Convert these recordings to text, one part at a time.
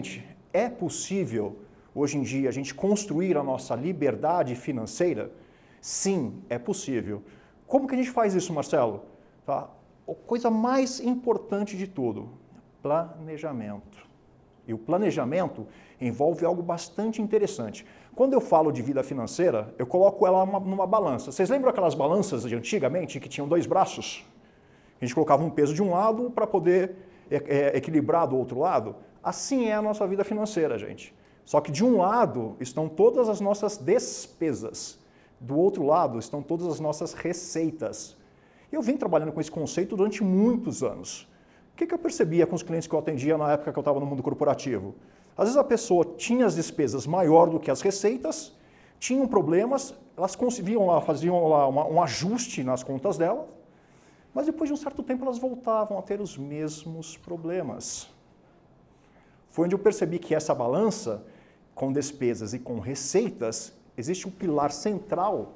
Gente, é possível, hoje em dia, a gente construir a nossa liberdade financeira? Sim, é possível. Como que a gente faz isso, Marcelo? Tá? A coisa mais importante de tudo, planejamento. E o planejamento envolve algo bastante interessante. Quando eu falo de vida financeira, eu coloco ela numa balança. Vocês lembram aquelas balanças de antigamente que tinham 2 braços? A gente colocava um peso de um lado para poder equilibrar do outro lado? Assim é a nossa vida financeira, gente. Só que de um lado estão todas as nossas despesas. Do outro lado estão todas as nossas receitas. Eu vim trabalhando com esse conceito durante muitos anos. O que eu percebia com os clientes que eu atendia na época que eu estava no mundo corporativo? Às vezes a pessoa tinha as despesas maior do que as receitas, tinham problemas, elas conseguiam lá, faziam lá um ajuste nas contas dela, mas depois de um certo tempo elas voltavam a ter os mesmos problemas. Foi onde eu percebi que essa balança, com despesas e com receitas, existe um pilar central,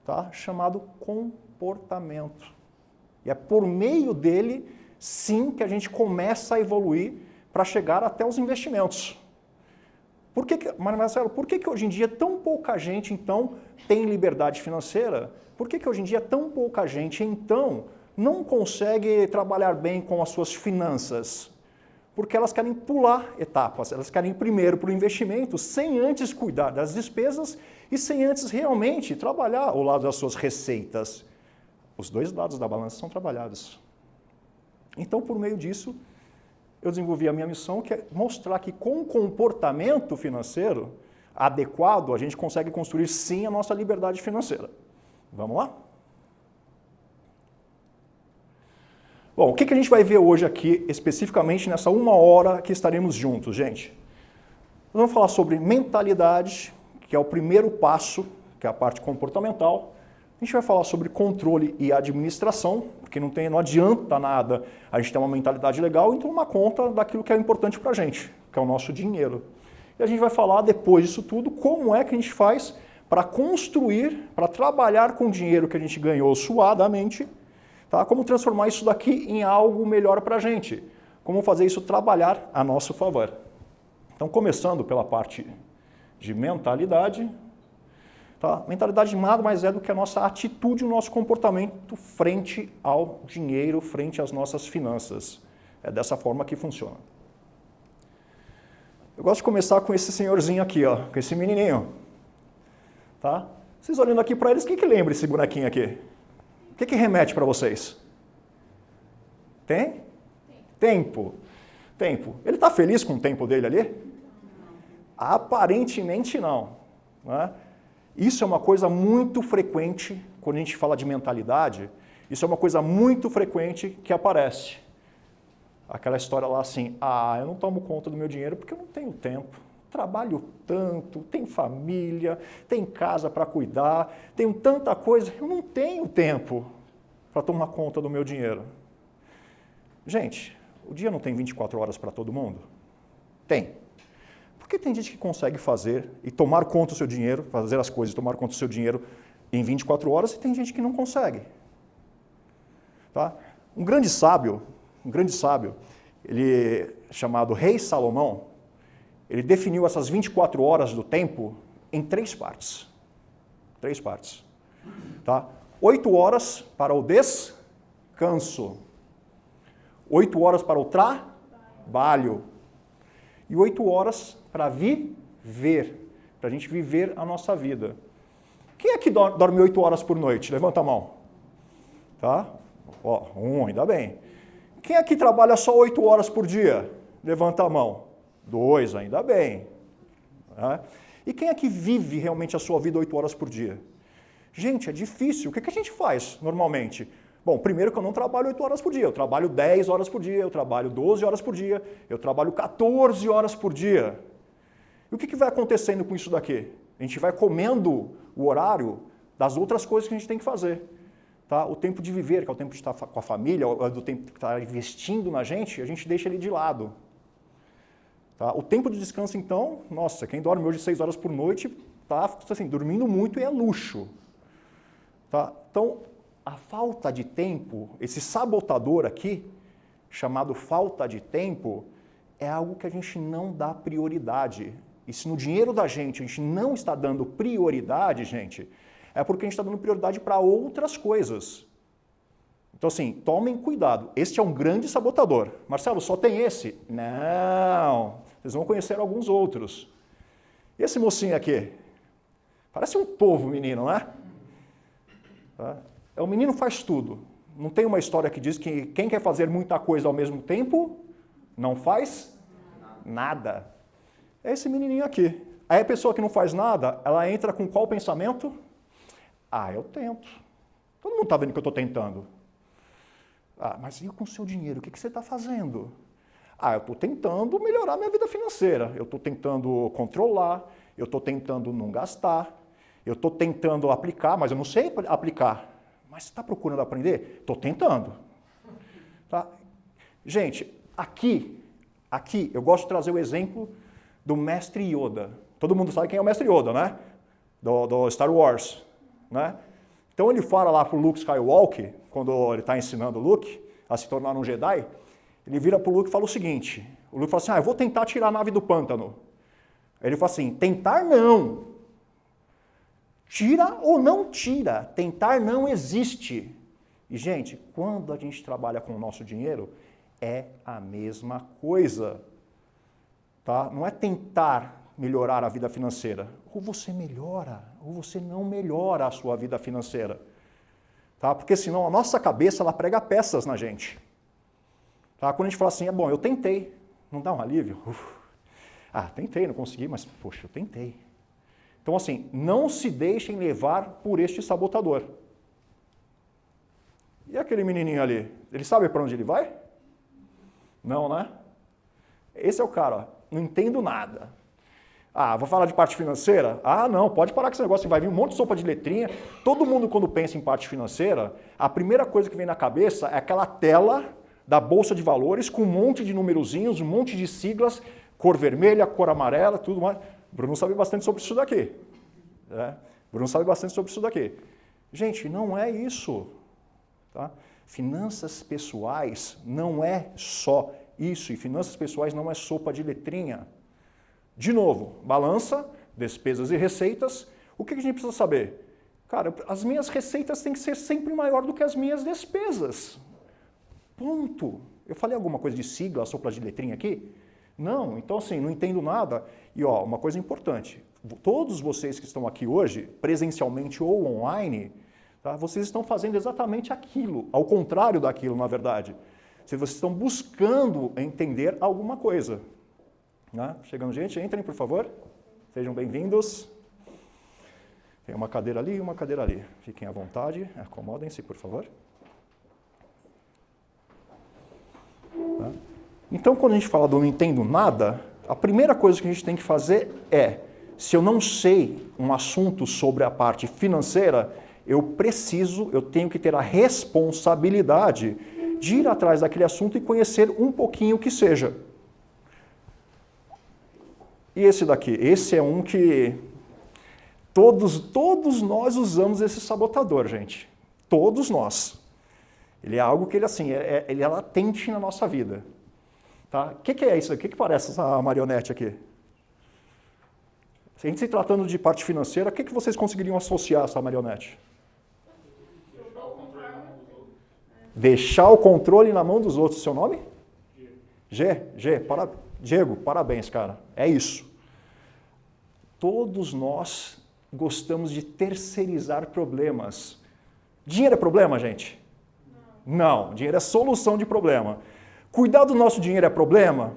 tá, chamado comportamento. E é por meio dele, sim, que a gente começa a evoluir para chegar até os investimentos. Marcelo, por que hoje em dia tão pouca gente, então, tem liberdade financeira? Por que hoje em dia tão pouca gente, então, não consegue trabalhar bem com as suas finanças? Porque elas querem pular etapas, elas querem ir primeiro para o investimento, sem antes cuidar das despesas e sem antes realmente trabalhar ao lado das suas receitas. Os 2 lados da balança são trabalhados. Então, por meio disso, eu desenvolvi a minha missão, que é mostrar que com o comportamento financeiro adequado, a gente consegue construir sim a nossa liberdade financeira. Vamos lá? Bom, o que a gente vai ver hoje aqui, especificamente nessa 1 hora que estaremos juntos, gente? Nós vamos falar sobre mentalidade, que é o primeiro passo, que é a parte comportamental. A gente vai falar sobre controle e administração, porque não adianta nada a gente ter uma mentalidade legal e tomar conta daquilo que é importante para a gente, que é o nosso dinheiro. E a gente vai falar, depois disso tudo, como é que a gente faz para construir, para trabalhar com o dinheiro que a gente ganhou suadamente, tá? Como transformar isso daqui em algo melhor para a gente, como fazer isso trabalhar a nosso favor. Então, começando pela parte de mentalidade. Tá? Mentalidade nada mais é do que a nossa atitude, o nosso comportamento frente ao dinheiro, frente às nossas finanças. É dessa forma que funciona. Eu gosto de começar com esse senhorzinho aqui, ó, com esse menininho. Tá? Vocês olhando aqui para eles, o que lembra esse bonequinho aqui? O que remete para vocês? Tem? Tempo. Tempo. Ele está feliz com o tempo dele ali? Aparentemente não. Né? Isso é uma coisa muito frequente, quando a gente fala de mentalidade, isso é uma coisa muito frequente que aparece. Aquela história lá assim, eu não tomo conta do meu dinheiro porque eu não tenho tempo. Trabalho tanto, tenho família, tenho casa para cuidar, tenho tanta coisa, eu não tenho tempo para tomar conta do meu dinheiro. Gente, o dia não tem 24 horas para todo mundo? Tem. Porque tem gente que consegue fazer e tomar conta do seu dinheiro, fazer as coisas, tomar conta do seu dinheiro em 24 horas e tem gente que não consegue. Tá? Um grande sábio, ele chamado Rei Salomão, ele definiu essas 24 horas do tempo em 3 partes. 3 partes. Tá? 8 horas para o descanso. 8 horas para o trabalho. E 8 horas para viver, para a gente viver a nossa vida. Quem é que dorme 8 horas por noite? Levanta a mão. Tá? Ó, ainda bem. Quem é que trabalha só 8 horas por dia? Levanta a mão. 2, ainda bem. Tá? E quem é que vive realmente a sua vida 8 horas por dia? Gente, é difícil. O que a gente faz normalmente? Bom, primeiro que eu não trabalho 8 horas por dia, eu trabalho 10 horas por dia, eu trabalho 12 horas por dia, eu trabalho 14 horas por dia. E o que vai acontecendo com isso daqui? A gente vai comendo o horário das outras coisas que a gente tem que fazer. Tá? O tempo de viver, que é o tempo de estar com a família, do tempo de estar investindo na gente, a gente deixa ele de lado. Tá? O tempo de descanso, então, nossa, quem dorme hoje 6 horas por noite está assim, dormindo muito e é luxo. Tá? Então, a falta de tempo, esse sabotador aqui, chamado falta de tempo, é algo que a gente não dá prioridade. E se no dinheiro da gente a gente não está dando prioridade, gente, é porque a gente está dando prioridade para outras coisas. Então, assim, tomem cuidado. Este é um grande sabotador. Marcelo, só tem esse? Não. Vocês vão conhecer alguns outros. E esse mocinho aqui? Parece um povo menino, né? Tá? O menino faz tudo. Não tem uma história que diz que quem quer fazer muita coisa ao mesmo tempo não faz nada. É esse menininho aqui. Aí a pessoa que não faz nada, ela entra com qual pensamento? Ah, eu tento. Todo mundo está vendo que eu estou tentando. Ah, mas e com o seu dinheiro? O que você está fazendo? Ah, eu estou tentando melhorar minha vida financeira. Eu estou tentando controlar. Eu estou tentando não gastar. Eu estou tentando aplicar, mas eu não sei aplicar. Mas você está procurando aprender? Estou tentando. Tá? Gente, aqui, eu gosto de trazer o exemplo do mestre Yoda. Todo mundo sabe quem é o mestre Yoda, né? Do Star Wars, né? Então ele fala lá para o Luke Skywalker, quando ele está ensinando o Luke a se tornar um Jedi, ele vira para o Luke e fala o seguinte, o Luke fala assim, eu vou tentar tirar a nave do pântano. Ele fala assim, tentar não. Tira ou não tira, tentar não existe. E, gente, quando a gente trabalha com o nosso dinheiro, é a mesma coisa. Tá? Não é tentar melhorar a vida financeira. Ou você melhora, ou você não melhora a sua vida financeira. Tá? Porque senão a nossa cabeça ela prega peças na gente. Tá? Quando a gente fala assim, bom, eu tentei, não dá um alívio? Ah, tentei, não consegui, mas poxa, eu tentei. Então assim, não se deixem levar por este sabotador. E aquele menininho ali, ele sabe para onde ele vai? Não, né? Esse é o cara, ó, não entendo nada. Ah, vou falar de parte financeira? Ah, não, pode parar com esse negócio, vai vir um monte de sopa de letrinha. Todo mundo, quando pensa em parte financeira, a primeira coisa que vem na cabeça é aquela tela da Bolsa de Valores com um monte de numerozinhos, um monte de siglas, cor vermelha, cor amarela, tudo mais. Bruno sabe bastante sobre isso daqui. Né? Bruno sabe bastante sobre isso daqui. Gente, não é isso. Tá? Finanças pessoais não é só isso, e finanças pessoais não é sopa de letrinha. De novo, balança, despesas e receitas. O que a gente precisa saber? Cara, as minhas receitas têm que ser sempre maior do que as minhas despesas. Ponto. Eu falei alguma coisa de sigla, sopa de letrinha aqui? Não, então assim, não entendo nada. E ó, uma coisa importante, todos vocês que estão aqui hoje, presencialmente ou online, tá, vocês estão fazendo exatamente aquilo, ao contrário daquilo, na verdade. Vocês estão buscando entender alguma coisa. Né? Chegando gente, entrem, por favor. Sejam bem-vindos. Tem uma cadeira ali e uma cadeira ali. Fiquem à vontade, acomodem-se, por favor. Tá? Então, quando a gente fala do não entendo nada, a primeira coisa que a gente tem que fazer é, se eu não sei um assunto sobre a parte financeira, eu tenho que ter a responsabilidade de ir atrás daquele assunto e conhecer um pouquinho o que seja. E esse daqui? Esse é um que todos nós usamos esse sabotador, gente. Todos nós. Ele é algo que ele é latente na nossa vida. Tá? O que é isso aqui? O que parece essa marionete aqui? Se a gente se tratando de parte financeira, o que vocês conseguiriam associar a essa marionete? Deixar o controle na mão dos outros. Seu nome? Diego, parabéns, cara. É isso. Todos nós gostamos de terceirizar problemas. Dinheiro é problema, gente? Não, dinheiro é solução de problema. Cuidar do nosso dinheiro é problema?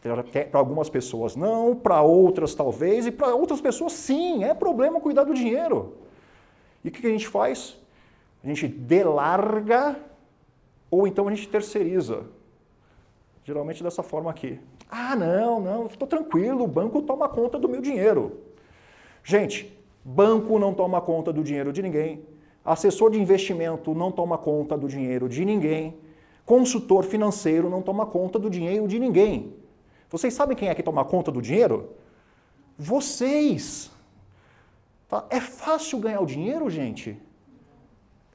Para algumas pessoas não, para outras talvez, e para outras pessoas sim, é problema cuidar do dinheiro. E o que a gente faz? A gente delarga ou então a gente terceiriza. Geralmente dessa forma aqui. Ah, não, estou tranquilo, o banco toma conta do meu dinheiro. Gente, banco não toma conta do dinheiro de ninguém. Assessor de investimento não toma conta do dinheiro de ninguém. Consultor financeiro não toma conta do dinheiro de ninguém. Vocês sabem quem é que toma conta do dinheiro? Vocês. Tá? É fácil ganhar o dinheiro, gente?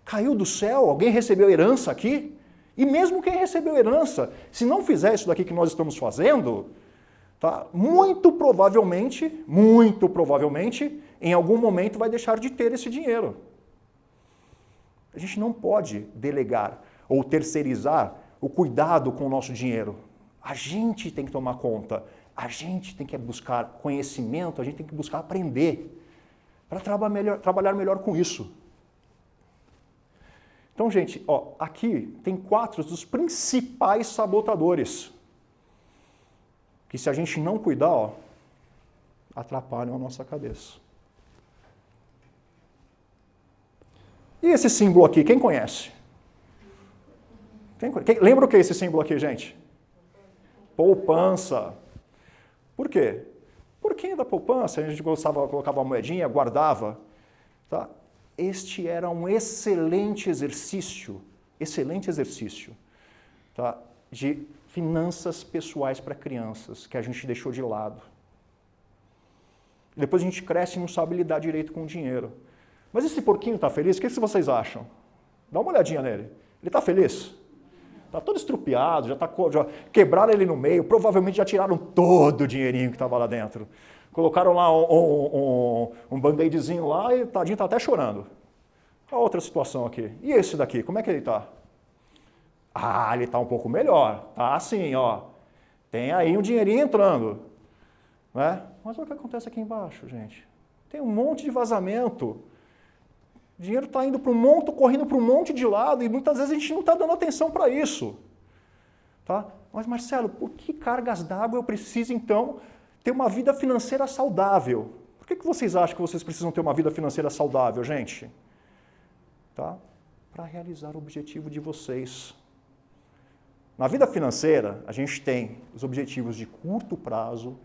Caiu do céu? Alguém recebeu herança aqui? E mesmo quem recebeu herança, se não fizer isso daqui que nós estamos fazendo, tá? Muito provavelmente, em algum momento vai deixar de ter esse dinheiro. A gente não pode delegar ou terceirizar o cuidado com o nosso dinheiro. A gente tem que tomar conta, a gente tem que buscar conhecimento, a gente tem que buscar aprender para trabalhar melhor com isso. Então, gente, ó, aqui tem 4 dos principais sabotadores que, se a gente não cuidar, ó, atrapalham a nossa cabeça. E esse símbolo aqui, quem conhece? Lembra o que é esse símbolo aqui, gente? Poupança. Por quê? Porquinho da poupança, a gente colocava uma moedinha, guardava. Tá? Este era um excelente exercício, tá? De finanças pessoais para crianças, que a gente deixou de lado. Depois a gente cresce e não sabe lidar direito com o dinheiro. Mas esse porquinho está feliz? O que vocês acham? Dá uma olhadinha nele. Ele está feliz? Está todo estrupiado, já quebraram ele no meio, provavelmente já tiraram todo o dinheirinho que estava lá dentro. Colocaram lá um band-aidzinho lá e o tadinho está até chorando. A outra situação aqui. E esse daqui, como é que ele está? Ah, ele está um pouco melhor. Tá assim, ó. Tem aí um dinheirinho entrando. Né? Mas olha o que acontece aqui embaixo, gente. Tem um monte de vazamento. O dinheiro está indo para um monte, correndo para um monte de lado e muitas vezes a gente não está dando atenção para isso. Tá? Mas, Marcelo, por que cargas d'água eu preciso, então, ter uma vida financeira saudável? Por que vocês acham que vocês precisam ter uma vida financeira saudável, gente? Tá? Para realizar o objetivo de vocês. Na vida financeira, a gente tem os objetivos de curto prazo,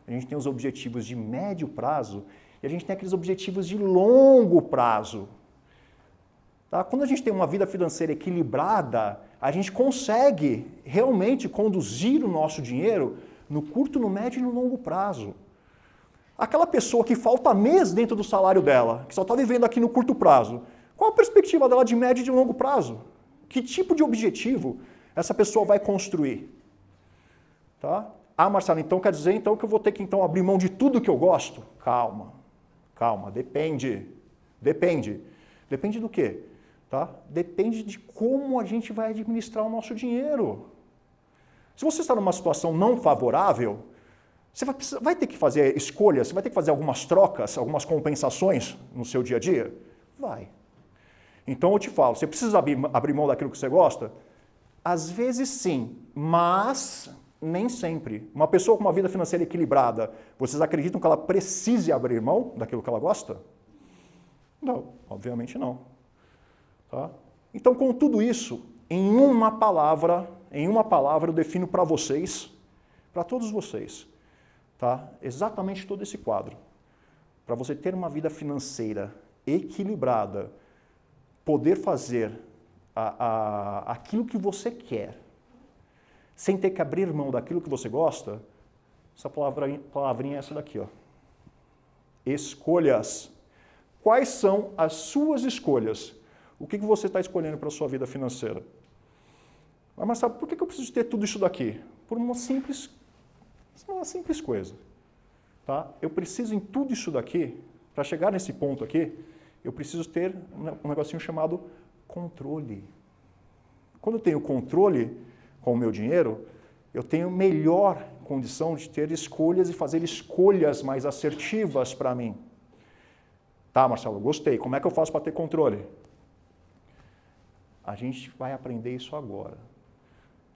a gente tem os objetivos de médio prazo e a gente tem aqueles objetivos de longo prazo. Tá? Quando a gente tem uma vida financeira equilibrada, a gente consegue realmente conduzir o nosso dinheiro no curto, no médio e no longo prazo. Aquela pessoa que falta mês dentro do salário dela, que só está vivendo aqui no curto prazo, qual a perspectiva dela de médio e de longo prazo? Que tipo de objetivo essa pessoa vai construir? Tá? Ah, Marcelo, então quer dizer então, que eu vou ter que então, abrir mão de tudo que eu gosto? Calma, depende. Depende do quê? Tá? Depende de como a gente vai administrar o nosso dinheiro. Se você está numa situação não favorável, você vai ter que fazer escolhas, você vai ter que fazer algumas trocas, algumas compensações no seu dia a dia? Vai. Então eu te falo, você precisa abrir mão daquilo que você gosta? Às vezes sim, mas nem sempre. Uma pessoa com uma vida financeira equilibrada, vocês acreditam que ela precise abrir mão daquilo que ela gosta? Não, obviamente não. Tá? Então, com tudo isso, em uma palavra eu defino para vocês, para todos vocês, tá? Exatamente todo esse quadro. Para você ter uma vida financeira equilibrada, poder fazer aquilo que você quer, sem ter que abrir mão daquilo que você gosta, essa palavrinha é essa daqui, ó. Escolhas. Quais são as suas escolhas? O que você está escolhendo para a sua vida financeira? Mas sabe, por que eu preciso ter tudo isso daqui? Por uma simples coisa. Tá? Eu preciso em tudo isso daqui, para chegar nesse ponto aqui, eu preciso ter um negocinho chamado controle. Quando eu tenho controle com o meu dinheiro, eu tenho melhor condição de ter escolhas e fazer escolhas mais assertivas para mim. Tá, Marcelo, gostei. Como é que eu faço para ter controle? A gente vai aprender isso agora.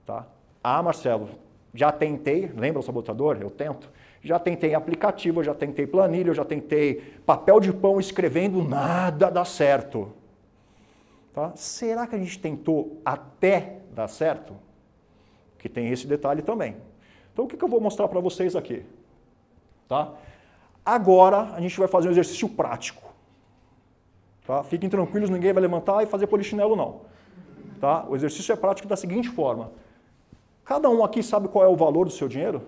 Tá? Ah, Marcelo, já tentei, lembra o sabotador? Eu tento. Já tentei aplicativo, já tentei planilha, já tentei papel de pão escrevendo, nada dá certo. Tá? Será que a gente tentou até dar certo? Que tem esse detalhe também. Então, o que eu vou mostrar para vocês aqui? Tá? Agora, a gente vai fazer um exercício prático. Tá? Fiquem tranquilos, ninguém vai levantar e fazer polichinelo, não. Tá? O exercício é prático da seguinte forma. Cada um aqui sabe qual é o valor do seu dinheiro?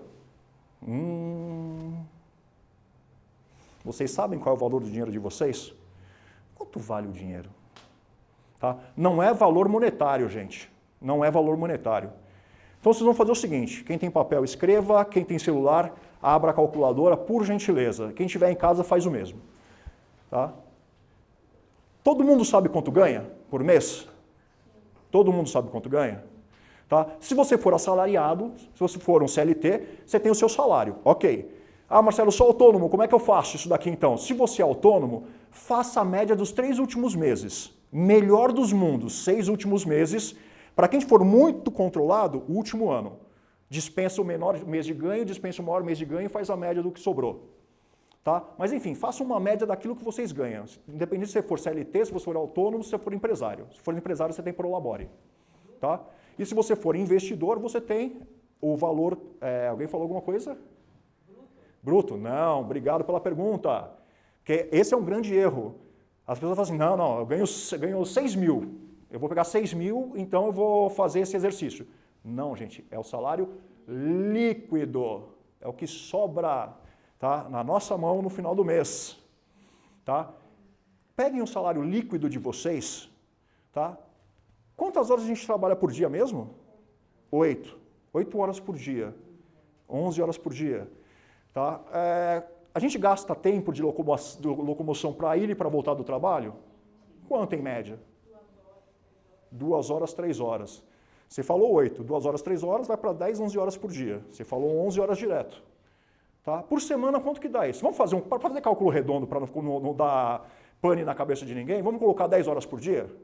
Vocês sabem qual é o valor do dinheiro de vocês? Quanto vale o dinheiro? Tá? Não é valor monetário, gente. Não é valor monetário. Então vocês vão fazer o seguinte, quem tem papel escreva, quem tem celular, abra a calculadora, por gentileza. Quem estiver em casa faz o mesmo. Tá? Todo mundo sabe quanto ganha por mês? Todo mundo sabe quanto ganha? Tá? Se você for assalariado, se você for um CLT, você tem o seu salário. Ok. Ah, Marcelo, eu sou autônomo, como é que eu faço isso daqui então? Se você é autônomo, faça a média dos 3 últimos meses. Melhor dos mundos, 6 últimos meses. Para quem for muito controlado, o último ano. Dispensa o menor mês de ganho, dispensa o maior mês de ganho e faz a média do que sobrou. Tá? Mas enfim, faça uma média daquilo que vocês ganham. Independente se você for CLT, se você for autônomo, se você for empresário. Se for empresário, você tem Prolabore. Tá? E se você for investidor, você tem o valor... alguém falou alguma coisa? Bruto? Não, obrigado pela pergunta. Porque esse é um grande erro. As pessoas falam assim, não, eu ganho 6 mil. Eu vou pegar 6 mil, então eu vou fazer esse exercício. Não, gente, é o salário líquido. É o que sobra, tá, na nossa mão no final do mês. Tá? Peguem o salário líquido de vocês. Tá? Quantas horas a gente trabalha por dia mesmo? 8. 8 horas por dia. 11 horas por dia. Tá? A gente gasta tempo de locomoção para ir e para voltar do trabalho? Quanto em média? 2 horas, 3 horas. Você falou 8, 2 horas, 3 horas, vai para 10, 11 horas por dia. Você falou 11 horas direto. Tá? Por semana, quanto que dá isso? Vamos fazer para fazer cálculo redondo, para não dar pane na cabeça de ninguém, vamos colocar 10 horas por dia?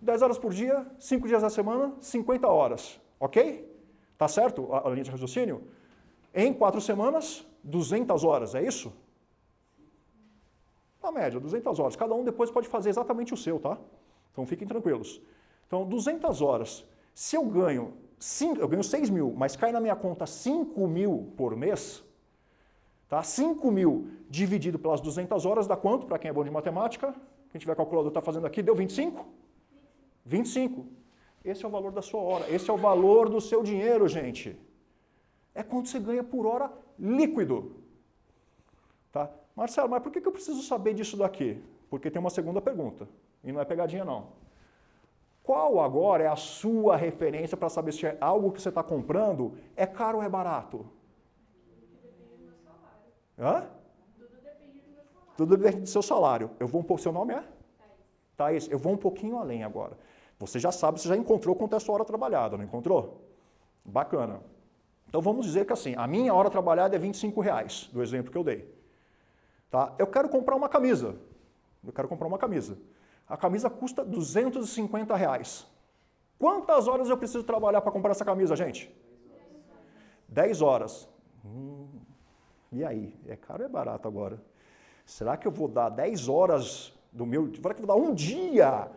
10 horas por dia, 5 dias da semana, 50 horas. Ok? Tá certo a linha de raciocínio? Em 4 semanas, 200 horas, é isso? Na média, 200 horas. Cada um depois pode fazer exatamente o seu, tá? Então fiquem tranquilos. Então, 200 horas. Se eu ganho 6 mil, mas cai na minha conta 5 mil por mês, tá? 5 mil dividido pelas 200 horas dá quanto? Para quem é bom de matemática, quem tiver calculador está fazendo aqui, deu 25? 25. Esse é o valor da sua hora. Esse é o valor do seu dinheiro, gente. É quanto você ganha por hora líquido. Tá? Marcelo, mas por que eu preciso saber disso daqui? Porque tem uma segunda pergunta. E não é pegadinha, não. Qual agora é a sua referência para saber se algo que você está comprando é caro ou é barato? Hã? Tudo depende do meu salário. Tudo depende do seu salário. Seu nome é? Thaís. Eu vou um pouquinho além agora. Você já sabe, você já encontrou quanto é a sua hora trabalhada, não encontrou? Bacana. Então vamos dizer que assim, a minha hora trabalhada é R$25, do exemplo que eu dei. Tá? Eu quero comprar uma camisa. A camisa custa R$250. Quantas horas eu preciso trabalhar para comprar essa camisa, gente? 10 horas. E aí? É caro ou é barato agora? Será que eu vou dar 10 horas será que eu vou dar um dia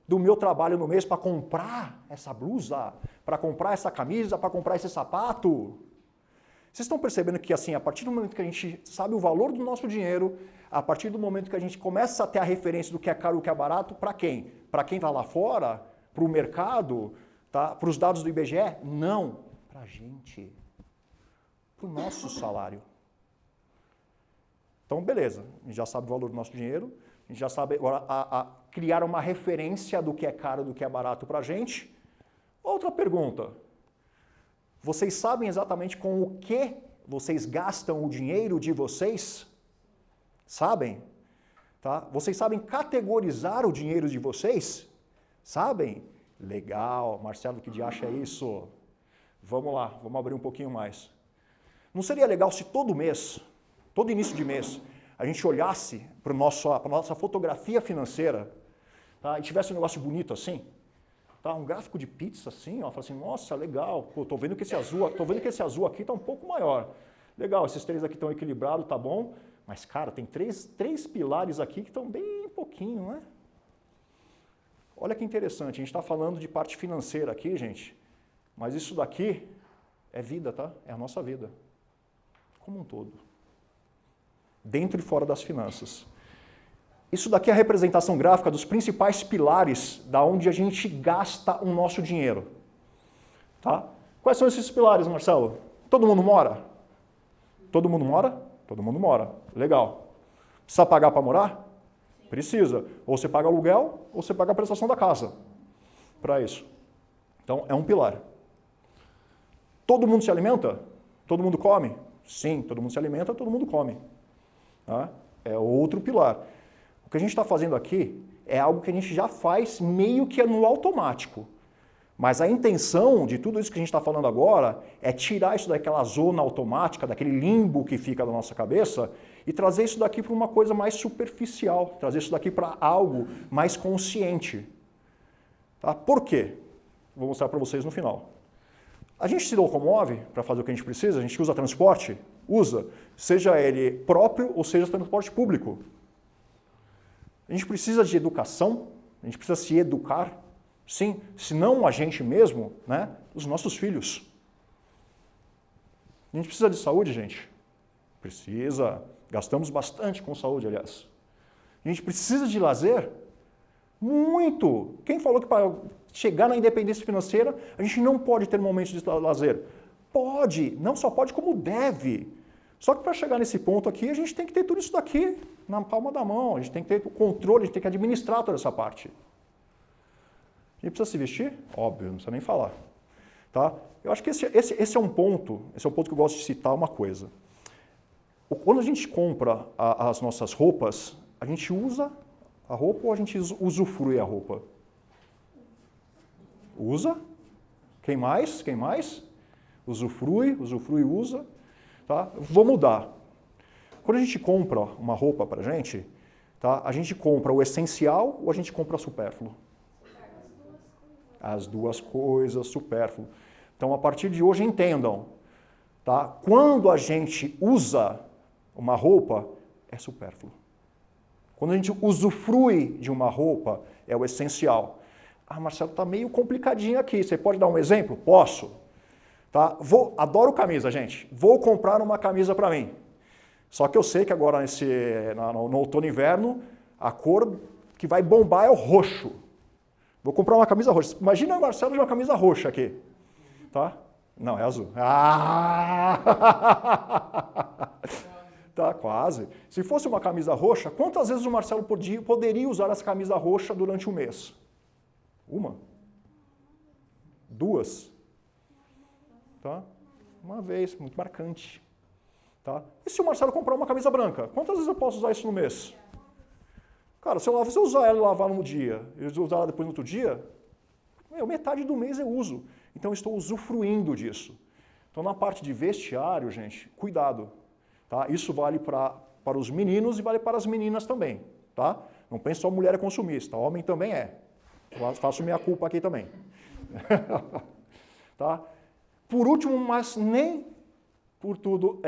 do meu trabalho no mês para comprar essa blusa? Para comprar essa camisa? Para comprar esse sapato? Vocês estão percebendo que assim, a partir do momento que a gente sabe o valor do nosso dinheiro, a partir do momento que a gente começa a ter a referência do que é caro e o que é barato, para quem? Para quem está lá fora? Para o mercado? Tá? Para os dados do IBGE? Não. Para a gente. Para o nosso salário. Então, beleza. A gente já sabe o valor do nosso dinheiro. A gente já sabe agora criar uma referência do que é caro e do que é barato para a gente. Outra pergunta. Vocês sabem exatamente com o que vocês gastam o dinheiro de vocês? Sabem? Tá? Vocês sabem categorizar o dinheiro de vocês? Sabem? Legal, Marcelo, que diacho é isso? Vamos lá, vamos abrir um pouquinho mais. Não seria legal se todo mês, todo início de mês, a gente olhasse para a nossa fotografia financeira, tá? E tivesse um negócio bonito assim? Tá, um gráfico de pizza assim, ó, fala assim, nossa, legal, pô, tô vendo que esse azul aqui tá um pouco maior. Legal, esses 3 aqui estão equilibrados, tá bom, mas cara, tem três pilares aqui que estão bem pouquinho, né? Olha que interessante, a gente está falando de parte financeira aqui, gente, mas isso daqui é vida, tá? É a nossa vida, como um todo. Dentro e fora das finanças. Isso daqui é a representação gráfica dos principais pilares da onde a gente gasta o nosso dinheiro. Tá? Quais são esses pilares, Marcelo? Todo mundo mora? Todo mundo mora? Todo mundo mora. Legal. Precisa pagar para morar? Precisa. Ou você paga aluguel, ou você paga a prestação da casa. Para isso. Então, é um pilar. Todo mundo se alimenta? Todo mundo come? Sim, todo mundo se alimenta, todo mundo come. Tá? É outro pilar. O que a gente está fazendo aqui é algo que a gente já faz meio que no automático. Mas a intenção de tudo isso que a gente está falando agora é tirar isso daquela zona automática, daquele limbo que fica na nossa cabeça e trazer isso daqui para uma coisa mais superficial, trazer isso daqui para algo mais consciente. Tá? Por quê? Vou mostrar para vocês no final. A gente se locomove para fazer o que a gente precisa, a gente usa transporte? Usa, seja ele próprio ou seja transporte público. A gente precisa de educação, a gente precisa se educar. Sim, se não a gente mesmo, né, os nossos filhos. A gente precisa de saúde, gente? Precisa. Gastamos bastante com saúde, aliás. A gente precisa de lazer? Muito. Quem falou que para chegar na independência financeira, a gente não pode ter momentos de lazer? Pode, não só pode, como deve. Só que para chegar nesse ponto aqui, a gente tem que ter tudo isso daqui na palma da mão, a gente tem que ter o controle, a gente tem que administrar toda essa parte. A gente precisa se vestir? Óbvio, não precisa nem falar. Tá? Eu acho que esse é um ponto que eu gosto de citar uma coisa. Quando a gente compra as nossas roupas, a gente usa a roupa ou a gente usufrui a roupa? Usa. Quem mais? Quem mais? Usufrui, usa. Tá? Vou mudar. Quando a gente compra uma roupa pra gente, tá? A gente compra o essencial ou a gente compra o supérfluo? As duas coisas, supérfluo. Então, a partir de hoje, entendam, tá? Quando a gente usa uma roupa, é supérfluo. Quando a gente usufrui de uma roupa, é o essencial. Ah, Marcelo, tá meio complicadinho aqui. Você pode dar um exemplo? Posso. Tá? Adoro camisa, gente. Vou comprar uma camisa para mim. Só que eu sei que agora, no outono e inverno, a cor que vai bombar é o roxo. Vou comprar uma camisa roxa. Imagina o Marcelo de uma camisa roxa aqui. Tá? Não, é azul. Ah! Tá, quase. Se fosse uma camisa roxa, quantas vezes o Marcelo poderia usar essa camisa roxa durante um mês? Uma? Duas? Tá? Uma vez, muito marcante. Tá? E se o Marcelo comprar uma camisa branca? Quantas vezes eu posso usar isso no mês? Cara, se eu usar ela e lavar no dia, e usar ela depois no outro dia, metade do mês eu uso. Então eu estou usufruindo disso. Então na parte de vestiário, gente, cuidado. Tá? Isso vale para os meninos e vale para as meninas também. Tá? Não pense só mulher é consumista, homem também é. Eu faço minha culpa aqui também. Tá? Por último, mas nem por tudo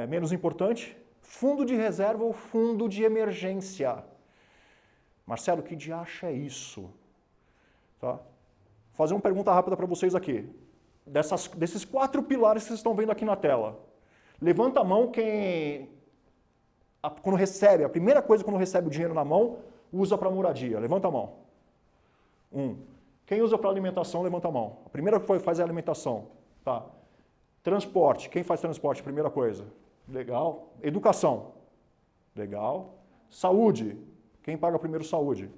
menos importante, fundo de reserva ou fundo de emergência. Marcelo, que diacho é isso? Tá? Vou fazer uma pergunta rápida para vocês aqui. Desses 4 pilares que vocês estão vendo aqui na tela. Levanta a mão quem, quando recebe, a primeira coisa quando recebe o dinheiro na mão, usa para moradia. Levanta a mão. 1. Quem usa para alimentação, levanta a mão. A primeira coisa que faz é a alimentação. Tá. Transporte. Quem faz transporte? Primeira coisa. Legal. Educação. Legal. Saúde. Quem paga primeiro saúde?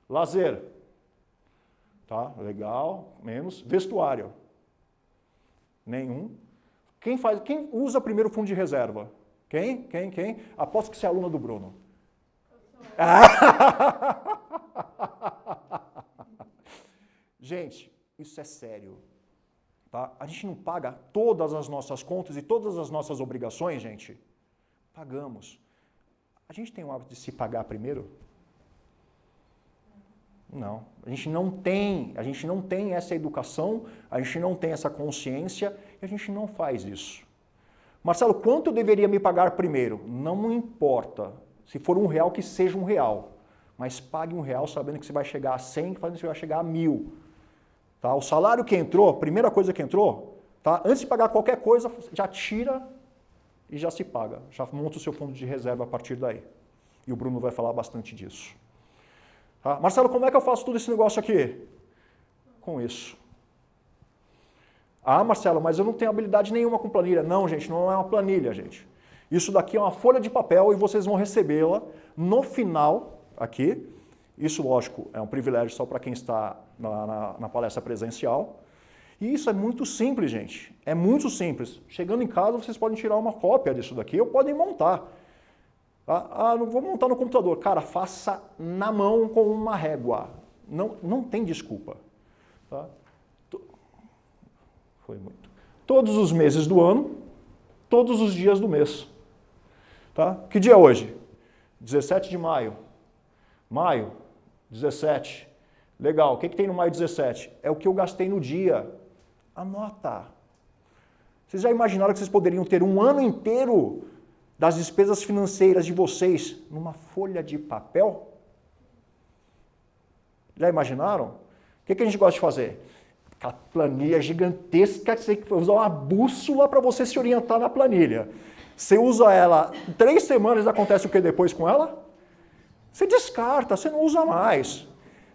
Lazer. Tá, legal. Menos. Vestuário. Nenhum. Quem usa primeiro fundo de reserva? Quem? Aposto que você é aluna do Bruno. Gente, isso é sério. Tá? A gente não paga todas as nossas contas e todas as nossas obrigações, gente. Pagamos. A gente tem o hábito de se pagar primeiro? Não. A gente não tem essa educação, a gente não tem essa consciência e a gente não faz isso. Marcelo, quanto eu deveria me pagar primeiro? Não importa. Se for R$1, que seja R$1. Mas pague R$1 sabendo que você vai chegar a 100, sabendo que você vai chegar a 1.000. Tá? O salário que entrou, a primeira coisa que entrou, tá? Antes de pagar qualquer coisa, já tira e já se paga. Já monta o seu fundo de reserva a partir daí. E o Bruno vai falar bastante disso. Tá? Marcelo, como é que eu faço todo esse negócio aqui? Com isso. Ah, Marcelo, mas eu não tenho habilidade nenhuma com planilha. Não, gente, não é uma planilha, gente. Isso daqui é uma folha de papel e vocês vão recebê-la no final, aqui, Isso, lógico, é um privilégio só para quem está na palestra presencial. E isso é muito simples, gente. É muito simples. Chegando em casa, vocês podem tirar uma cópia disso daqui ou podem montar. Tá? Não vou montar no computador. Cara, faça na mão com uma régua. Não tem desculpa. Tá? Foi muito. Todos os meses do ano, todos os dias do mês. Tá? Que dia é hoje? 17 de maio. Maio, 17. Legal. O que tem no maio 17? É o que eu gastei no dia. Anota. Vocês já imaginaram que vocês poderiam ter um ano inteiro das despesas financeiras de vocês numa folha de papel? Já imaginaram? O que a gente gosta de fazer? Aquela planilha gigantesca que você tem que usar uma bússola para você se orientar na planilha. Você usa ela, 3 semanas, acontece o que depois com ela? Você descarta, você não usa mais.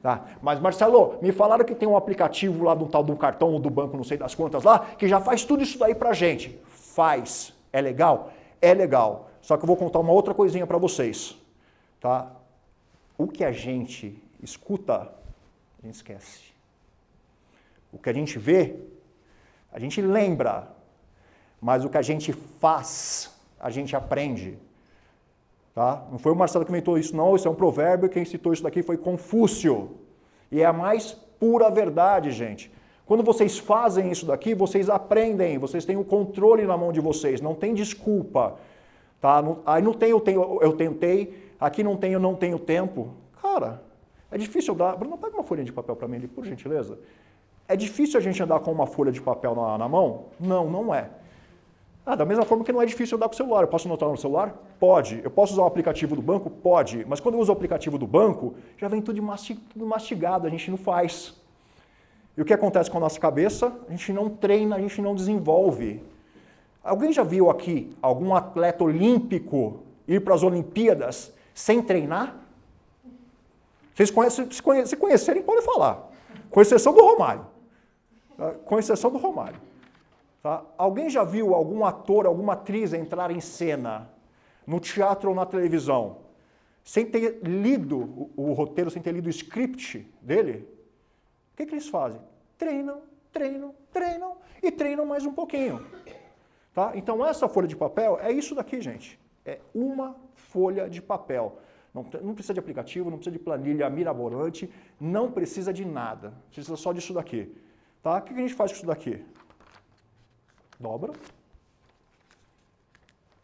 Tá? Mas, Marcelo, me falaram que tem um aplicativo lá do tal do cartão ou do banco, não sei das quantas lá, que já faz tudo isso daí pra gente. Faz. É legal? É legal. Só que eu vou contar uma outra coisinha para vocês. Tá? O que a gente escuta, a gente esquece. O que a gente vê, a gente lembra. Mas o que a gente faz, a gente aprende. Tá? Não foi o Marcelo que inventou isso, não. Isso é um provérbio. Quem citou isso daqui foi Confúcio. E é a mais pura verdade, gente. Quando vocês fazem isso daqui, vocês aprendem. Vocês têm o controle na mão de vocês. Não tem desculpa. Tá? Aí não tem eu tentei. Aqui não tem eu não tenho tempo. Cara, é difícil dar... Bruno, pega uma folha de papel para mim ali, por gentileza. É difícil a gente andar com uma folha de papel na mão? Não, não é. Da mesma forma que não é difícil andar com o celular. Eu posso anotar no celular? Pode. Eu posso usar o aplicativo do banco? Pode. Mas quando eu uso o aplicativo do banco, já vem tudo mastigado, a gente não faz. E o que acontece com a nossa cabeça? A gente não treina, a gente não desenvolve. Alguém já viu aqui algum atleta olímpico ir para as Olimpíadas sem treinar? Se conhecerem, podem falar. Com exceção do Romário. Com exceção do Romário. Tá? Alguém já viu algum ator, alguma atriz entrar em cena no teatro ou na televisão sem ter lido o roteiro, sem ter lido o script dele? O que eles fazem? Treinam, treinam, treinam e treinam mais um pouquinho. Tá? Então essa folha de papel é isso daqui, gente. É uma folha de papel. Não precisa de aplicativo, não precisa de planilha mirabolante, não precisa de nada. Precisa só disso daqui. Tá? O que a gente faz com isso daqui? Dobra.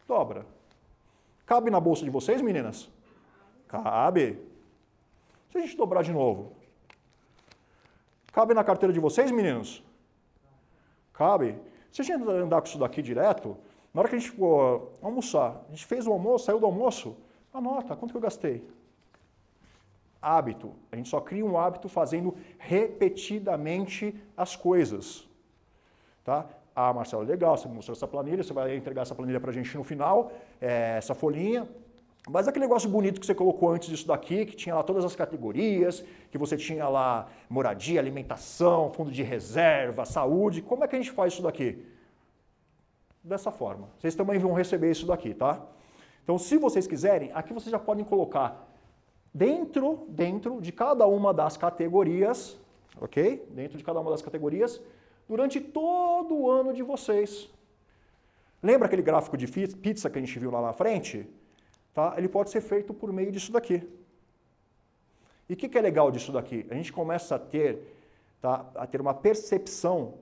Dobra. Cabe na bolsa de vocês, meninas? Cabe. Se a gente dobrar de novo. Cabe na carteira de vocês, meninos? Cabe. Se a gente andar com isso daqui direto, na hora que a gente for almoçar, a gente fez o almoço, saiu do almoço, anota, quanto que eu gastei? Hábito. A gente só cria um hábito fazendo repetidamente as coisas. Tá? Marcelo, legal, você mostrou essa planilha, você vai entregar essa planilha para a gente no final, essa folhinha. Mas aquele negócio bonito que você colocou antes disso daqui, que tinha lá todas as categorias, que você tinha lá moradia, alimentação, fundo de reserva, saúde, como é que a gente faz isso daqui? Dessa forma. Vocês também vão receber isso daqui, tá? Então, se vocês quiserem, aqui vocês já podem colocar dentro de cada uma das categorias, ok? Dentro de cada uma das categorias, durante todo o ano de vocês. Lembra aquele gráfico de pizza que a gente viu lá na frente? Tá? Ele pode ser feito por meio disso daqui. E o que é legal disso daqui? A gente começa a ter uma percepção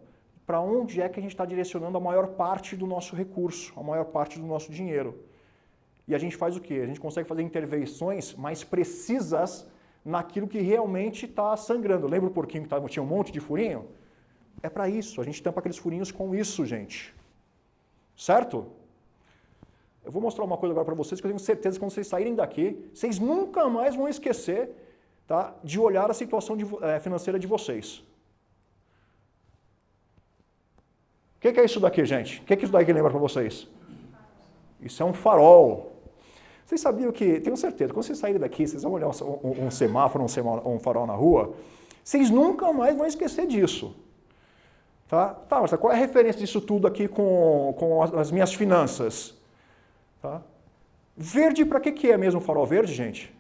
para onde é que a gente está direcionando a maior parte do nosso recurso, a maior parte do nosso dinheiro. E a gente faz o quê? A gente consegue fazer intervenções mais precisas naquilo que realmente está sangrando. Lembra o porquinho que tinha um monte de furinho? É para isso, a gente tampa aqueles furinhos com isso, gente. Certo? Eu vou mostrar uma coisa agora para vocês que eu tenho certeza que quando vocês saírem daqui, vocês nunca mais vão esquecer, tá, de olhar a situação financeira de vocês. O que é isso daqui, gente? O que é isso daqui que lembra para vocês? Isso é um farol. Vocês sabiam que, tenho certeza, quando vocês saírem daqui, vocês vão olhar um semáforo, um farol na rua, vocês nunca mais vão esquecer disso. Tá, mas qual é a referência disso tudo aqui com as minhas finanças? Tá? Verde, para que é mesmo o farol verde, gente?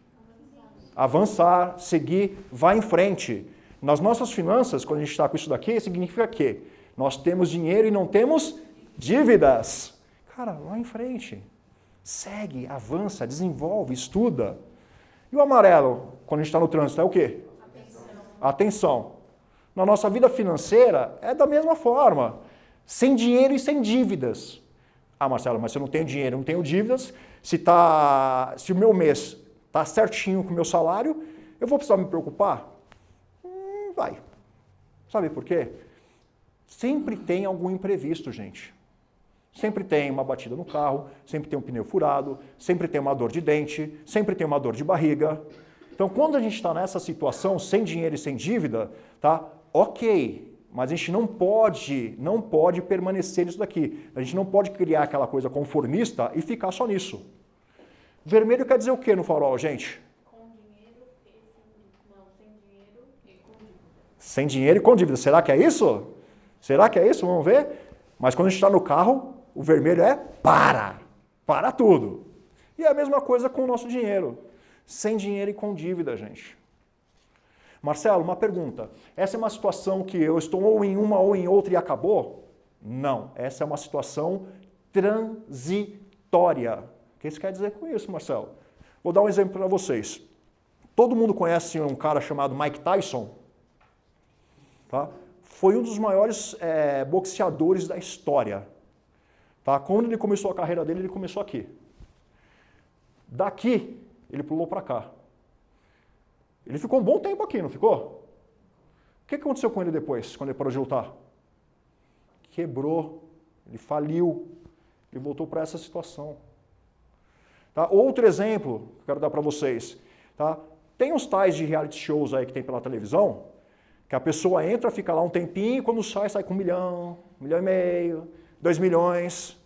avançar, seguir, vai em frente. Nas nossas finanças, quando a gente está com isso daqui, significa que nós temos dinheiro e não temos dívidas. Cara, vai em frente. Segue, avança, desenvolve, estuda. E o amarelo, quando a gente está no trânsito, é o quê? Atenção. Na nossa vida financeira, é da mesma forma. Sem dinheiro e sem dívidas. Ah, Marcelo, mas se eu não tenho dinheiro, não tenho dívidas, se o meu mês está certinho com o meu salário, eu vou precisar me preocupar? Vai. Sabe por quê? Sempre tem algum imprevisto, gente. Sempre tem uma batida no carro, sempre tem um pneu furado, sempre tem uma dor de dente, sempre tem uma dor de barriga. Então, quando a gente está nessa situação, sem dinheiro e sem dívida, tá? Ok, mas a gente não pode permanecer nisso daqui. A gente não pode criar aquela coisa conformista e ficar só nisso. Vermelho quer dizer o que no farol, gente? Com dinheiro e não, sem dinheiro e com dívida. Sem dinheiro e com dívida. Será que é isso? Será que é isso? Vamos ver? Mas quando a gente está no carro, o vermelho é para tudo. E é a mesma coisa com o nosso dinheiro. Sem dinheiro e com dívida, gente. Marcelo, uma pergunta. Essa é uma situação que eu estou ou em uma ou em outra e acabou? Não. Essa é uma situação transitória. O que isso quer dizer com isso, Marcelo? Vou dar um exemplo para vocês. Todo mundo conhece um cara chamado Mike Tyson? Tá? Foi um dos maiores boxeadores da história. Tá? Quando ele começou a carreira dele, ele começou aqui. Daqui, ele pulou para cá. Ele ficou um bom tempo aqui, não ficou? O que aconteceu com ele depois, quando ele parou de lutar? Quebrou, ele faliu, ele voltou para essa situação. Tá? Outro exemplo que eu quero dar para vocês. Tá? Tem uns tais de reality shows aí que tem pela televisão, que a pessoa entra, fica lá um tempinho, e quando sai com 1 milhão, 1,5 milhão, 2 milhões.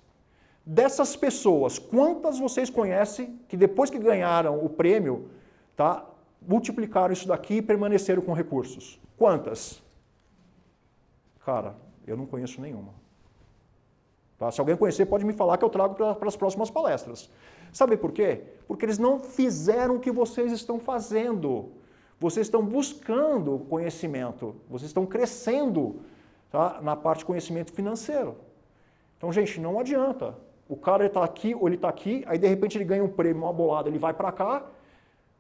Dessas pessoas, quantas vocês conhecem que depois que ganharam o prêmio, tá, multiplicaram isso daqui e permaneceram com recursos? Quantas? Cara, eu não conheço nenhuma. Tá? Se alguém conhecer, pode me falar que eu trago para as próximas palestras. Sabe por quê? Porque eles não fizeram o que vocês estão fazendo. Vocês estão buscando conhecimento, vocês estão crescendo, tá, na parte de conhecimento financeiro. Então, gente, não adianta. O cara está aqui ou ele está aqui, aí de repente ele ganha um prêmio, uma bolada, ele vai para cá,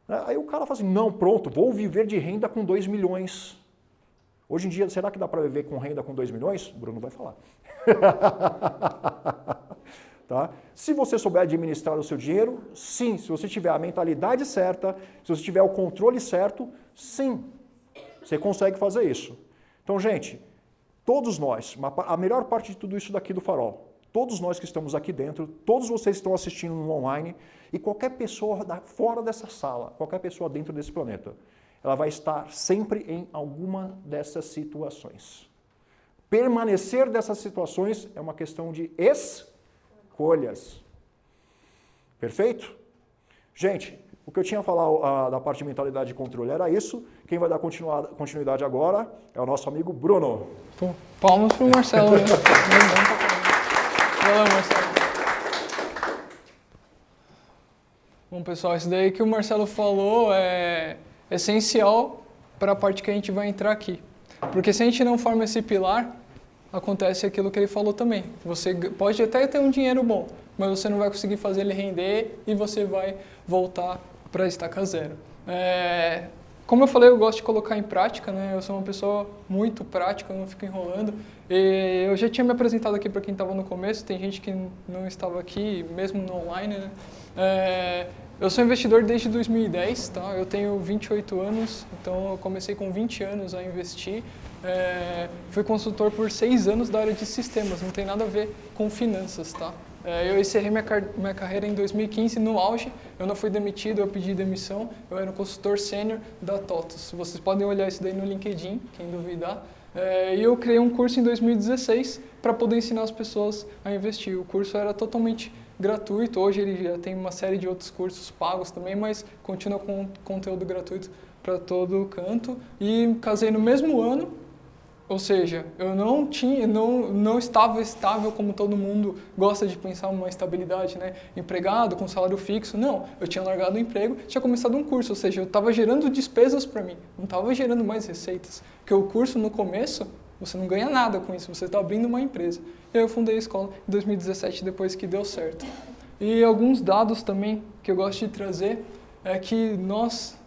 né? Aí o cara fala assim, não, pronto, vou viver de renda com 2 milhões. Hoje em dia, será que dá para viver com renda com 2 milhões? O Bruno vai falar. Tá? Se você souber administrar o seu dinheiro, sim. Se você tiver a mentalidade certa, se você tiver o controle certo, sim. Você consegue fazer isso. Então, gente, todos nós, a melhor parte de tudo isso daqui do Farol, todos nós que estamos aqui dentro, todos vocês que estão assistindo no online, e qualquer pessoa fora dessa sala, qualquer pessoa dentro desse planeta, ela vai estar sempre em alguma dessas situações. Permanecer dessas situações é uma questão de escolhas. Perfeito? Gente, o que eu tinha a falar da parte de mentalidade e controle era isso. Quem vai dar continuidade agora é o nosso amigo Bruno. Pô, palmas pro Marcelo, né? Vai lá, Marcelo. Bom, pessoal, isso daí que o Marcelo falou é essencial para a parte que a gente vai entrar aqui. Porque se a gente não forma esse pilar, acontece aquilo que ele falou também. Você pode até ter um dinheiro bom, mas você não vai conseguir fazer ele render e você vai voltar para a estaca zero. Como eu falei, eu gosto de colocar em prática, né? Eu sou uma pessoa muito prática, eu não fico enrolando. E eu já tinha me apresentado aqui para quem estava no começo, tem gente que não estava aqui, mesmo no online, né? Eu sou investidor desde 2010, tá? Eu tenho 28 anos, então eu comecei com 20 anos a investir. Fui consultor por 6 anos da área de sistemas, não tem nada a ver com finanças, tá? Eu encerrei minha carreira em 2015 no auge, eu não fui demitido, eu pedi demissão, eu era um consultor sênior da TOTUS. Vocês podem olhar isso daí no LinkedIn, quem duvidar. E eu criei um curso em 2016 para poder ensinar as pessoas a investir. O curso era totalmente gratuito, hoje ele já tem uma série de outros cursos pagos também, mas continua com conteúdo gratuito para todo canto. E casei no mesmo ano, Ou seja, eu não estava estável como todo mundo gosta de pensar uma estabilidade, né? Empregado, com salário fixo. Não, eu tinha largado o emprego, tinha começado um curso, ou seja, eu estava gerando despesas para mim, não estava gerando mais receitas. Porque o curso, no começo, você não ganha nada com isso, você está abrindo uma empresa. E aí eu fundei a escola em 2017, depois que deu certo. E alguns dados também que eu gosto de trazer é que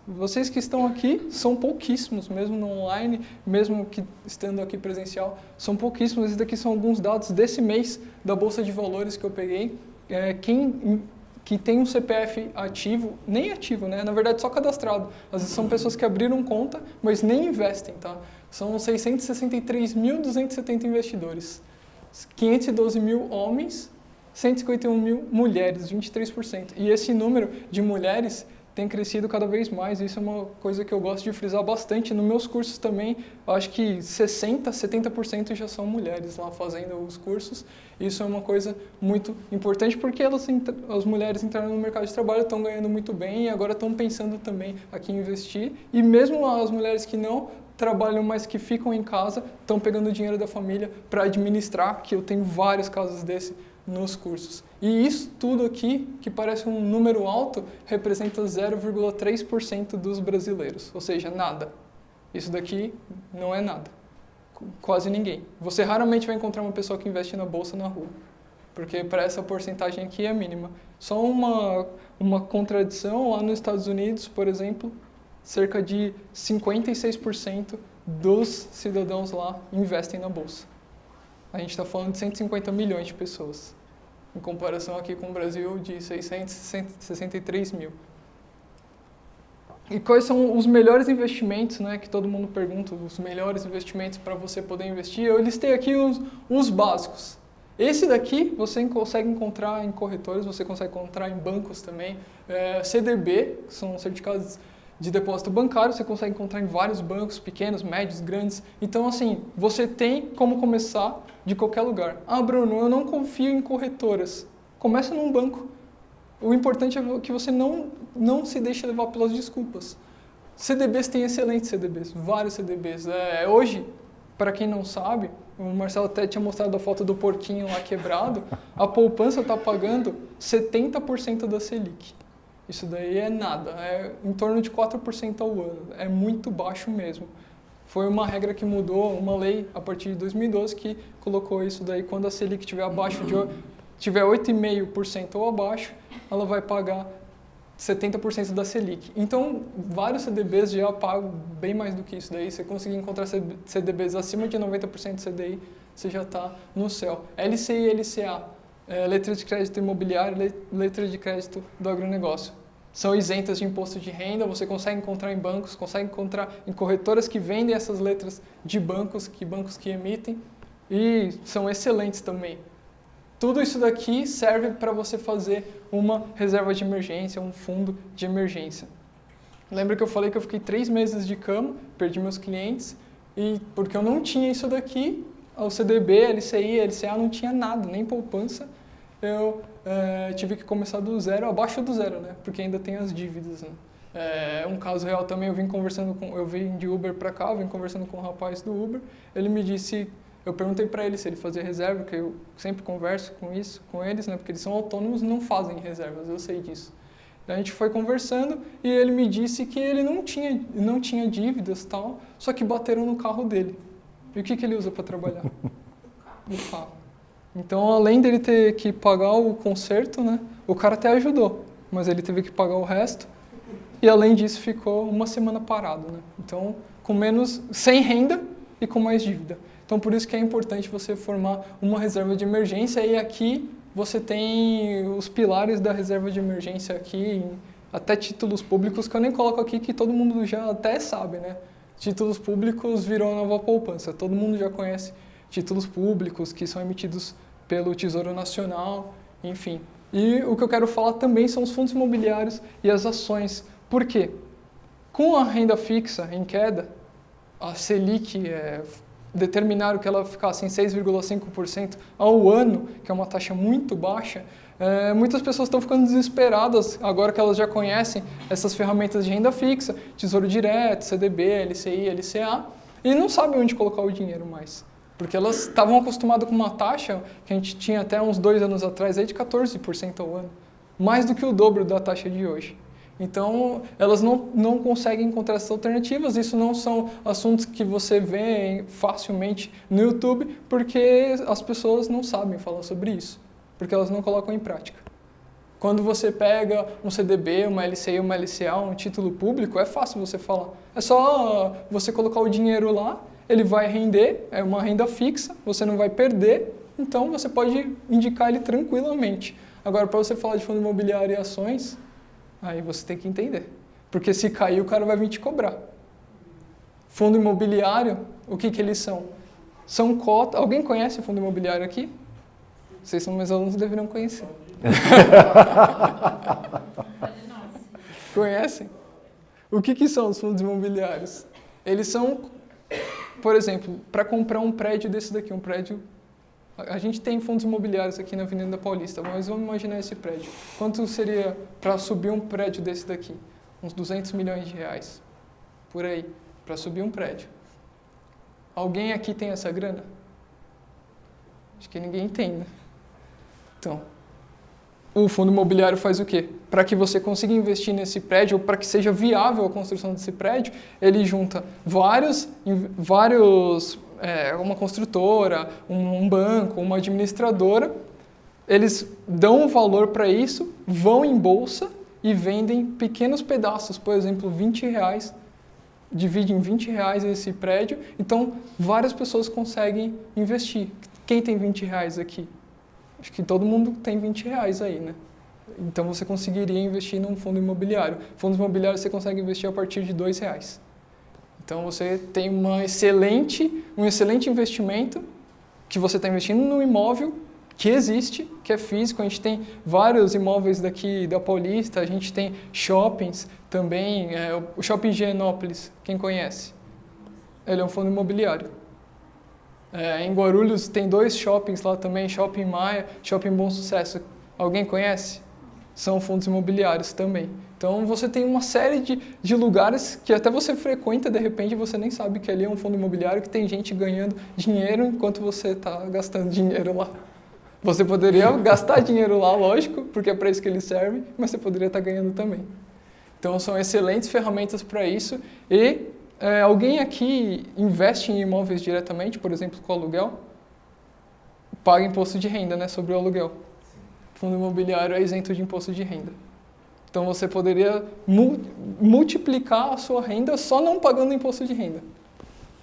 vocês que estão aqui, são pouquíssimos, mesmo no online, mesmo que estando aqui presencial, são pouquíssimos. Esses daqui são alguns dados desse mês da Bolsa de Valores que eu peguei. Que tem um CPF ativo, nem ativo, né? Na verdade, só cadastrado. Às vezes são pessoas que abriram conta, mas nem investem, tá? São 663.270 investidores. 512 mil homens, 151 mil mulheres, 23%. E esse número de mulheres tem crescido cada vez mais. Isso é uma coisa que eu gosto de frisar bastante. Nos meus cursos também, eu acho que 60%, 70% já são mulheres lá fazendo os cursos. Isso é uma coisa muito importante porque as mulheres entraram no mercado de trabalho, estão ganhando muito bem e agora estão pensando também aqui em investir. E mesmo as mulheres que não trabalham, mas que ficam em casa, estão pegando o dinheiro da família para administrar, que eu tenho vários casos desse nos cursos. E isso tudo aqui, que parece um número alto, representa 0,3% dos brasileiros, ou seja, nada. Isso daqui não é nada. Quase ninguém. Você raramente vai encontrar uma pessoa que investe na bolsa na rua, porque para essa porcentagem aqui é mínima. Só uma contradição, lá nos Estados Unidos, por exemplo, cerca de 56% dos cidadãos lá investem na bolsa. A gente está falando de 150 milhões de pessoas, em comparação aqui com o Brasil de 663 mil. E quais são os melhores investimentos, né, que todo mundo pergunta, os melhores investimentos para você poder investir? Eu listei aqui os básicos. Esse daqui você consegue encontrar em corretores, você consegue encontrar em bancos também. CDB, que são certificados de depósito bancário, você consegue encontrar em vários bancos, pequenos, médios, grandes. Então, assim, você tem como começar de qualquer lugar. Ah, Bruno, eu não confio em corretoras. Começa num banco. O importante é que você não se deixe levar pelas desculpas. CDBs tem excelentes CDBs, vários CDBs. Hoje, para quem não sabe, o Marcelo até tinha mostrado a foto do porquinho lá quebrado, a poupança está pagando 70% da Selic. Isso daí é nada, é em torno de 4% ao ano, é muito baixo mesmo. Foi uma regra que mudou, uma lei a partir de 2012 que colocou isso daí, quando a Selic estiver abaixo tiver 8,5% ou abaixo, ela vai pagar 70% da Selic. Então, vários CDBs já pagam bem mais do que isso daí. Você conseguir encontrar CDBs acima de 90% de CDI, você já está no céu. LCI e LCA. Letra de crédito imobiliário, letra de crédito do agronegócio. São isentas de imposto de renda, você consegue encontrar em bancos, consegue encontrar em corretoras que vendem essas letras de bancos que emitem, e são excelentes também. Tudo isso daqui serve para você fazer uma reserva de emergência, um fundo de emergência. Lembra que eu falei que eu fiquei 3 meses de cama, perdi meus clientes, e porque eu não tinha isso daqui, o CDB, LCI, LCA não tinha nada, nem poupança. Eu tive que começar do zero, abaixo do zero, né? Porque ainda tem as dívidas, né? Um caso real também, eu vim de Uber para cá, vim conversando com um rapaz do Uber, ele me disse, eu perguntei para ele se ele fazia reserva, que eu sempre converso com eles, né? Porque eles são autônomos e não fazem reservas, eu sei disso. A gente foi conversando e ele me disse que ele não tinha dívidas e tal, só que bateram no carro dele. E o que ele usa para trabalhar? O carro. Então, além dele ter que pagar o conserto, né, o cara até ajudou, mas ele teve que pagar o resto. E, além disso, ficou uma semana parado. Né? Então, sem renda e com mais dívida. Então, por isso que é importante você formar uma reserva de emergência. E aqui você tem os pilares da reserva de emergência aqui, até títulos públicos, que eu nem coloco aqui, que todo mundo já até sabe, né? Títulos públicos virou a nova poupança. Todo mundo já conhece títulos públicos que são emitidos pelo Tesouro Nacional, enfim. E o que eu quero falar também são os fundos imobiliários e as ações. Por quê? Com a renda fixa em queda, a Selic determinaram que ela ficasse em 6,5% ao ano, que é uma taxa muito baixa, muitas pessoas estão ficando desesperadas agora que elas já conhecem essas ferramentas de renda fixa, Tesouro Direto, CDB, LCI, LCA, e não sabem onde colocar o dinheiro mais. Porque elas estavam acostumadas com uma taxa que a gente tinha até uns 2 anos atrás aí de 14% ao ano. Mais do que o dobro da taxa de hoje. Então, elas não conseguem encontrar essas alternativas. Isso não são assuntos que você vê facilmente no YouTube, porque as pessoas não sabem falar sobre isso, porque elas não colocam em prática. Quando você pega um CDB, uma LCI, uma LCA, um título público, é fácil você falar. É só você colocar o dinheiro lá, ele vai render, é uma renda fixa, você não vai perder, então você pode indicar ele tranquilamente. Agora, para você falar de fundo imobiliário e ações, aí você tem que entender. Porque se cair, o cara vai vir te cobrar. Fundo imobiliário, o que eles são? São cotas. Alguém conhece fundo imobiliário aqui? Vocês são meus alunos, deveriam conhecer. Conhecem? O que são os fundos imobiliários? Eles são, por exemplo, para comprar um prédio desse daqui, um prédio... A gente tem fundos imobiliários aqui na Avenida Paulista, mas vamos imaginar esse prédio. Quanto seria para subir um prédio desse daqui? Uns 200 milhões de reais, por aí, para subir um prédio. Alguém aqui tem essa grana? Acho que ninguém tem, né? Então, o fundo imobiliário faz o quê? Para que você consiga investir nesse prédio, ou para que seja viável a construção desse prédio, ele junta uma construtora, um banco, uma administradora, eles dão um valor para isso, vão em bolsa e vendem pequenos pedaços, por exemplo, R$20, dividem em R$20 esse prédio, então várias pessoas conseguem investir. Quem tem R$20 aqui? Acho que todo mundo tem R$20 aí, né? Então você conseguiria investir num fundo imobiliário. Fundos imobiliários você consegue investir a partir de R$2. Então você tem um excelente investimento que você está investindo no imóvel que existe, que é físico. A gente tem vários imóveis daqui da Paulista, a gente tem shoppings também, o Shopping Higienópolis, quem conhece? Ele é um fundo imobiliário. Em Guarulhos tem 2 shoppings lá também, Shopping Maia, Shopping Bom Sucesso. Alguém conhece? São fundos imobiliários também. Então você tem uma série de lugares que até você frequenta, de repente você nem sabe que ali é um fundo imobiliário, que tem gente ganhando dinheiro enquanto você está gastando dinheiro lá. Você poderia gastar dinheiro lá, lógico, porque é para isso que ele serve, mas você poderia estar ganhando também. Então são excelentes ferramentas para isso. E alguém aqui investe em imóveis diretamente, por exemplo, com aluguel? Paga imposto de renda, né, sobre o aluguel. Fundo imobiliário é isento de imposto de renda. Então você poderia multiplicar a sua renda só não pagando imposto de renda.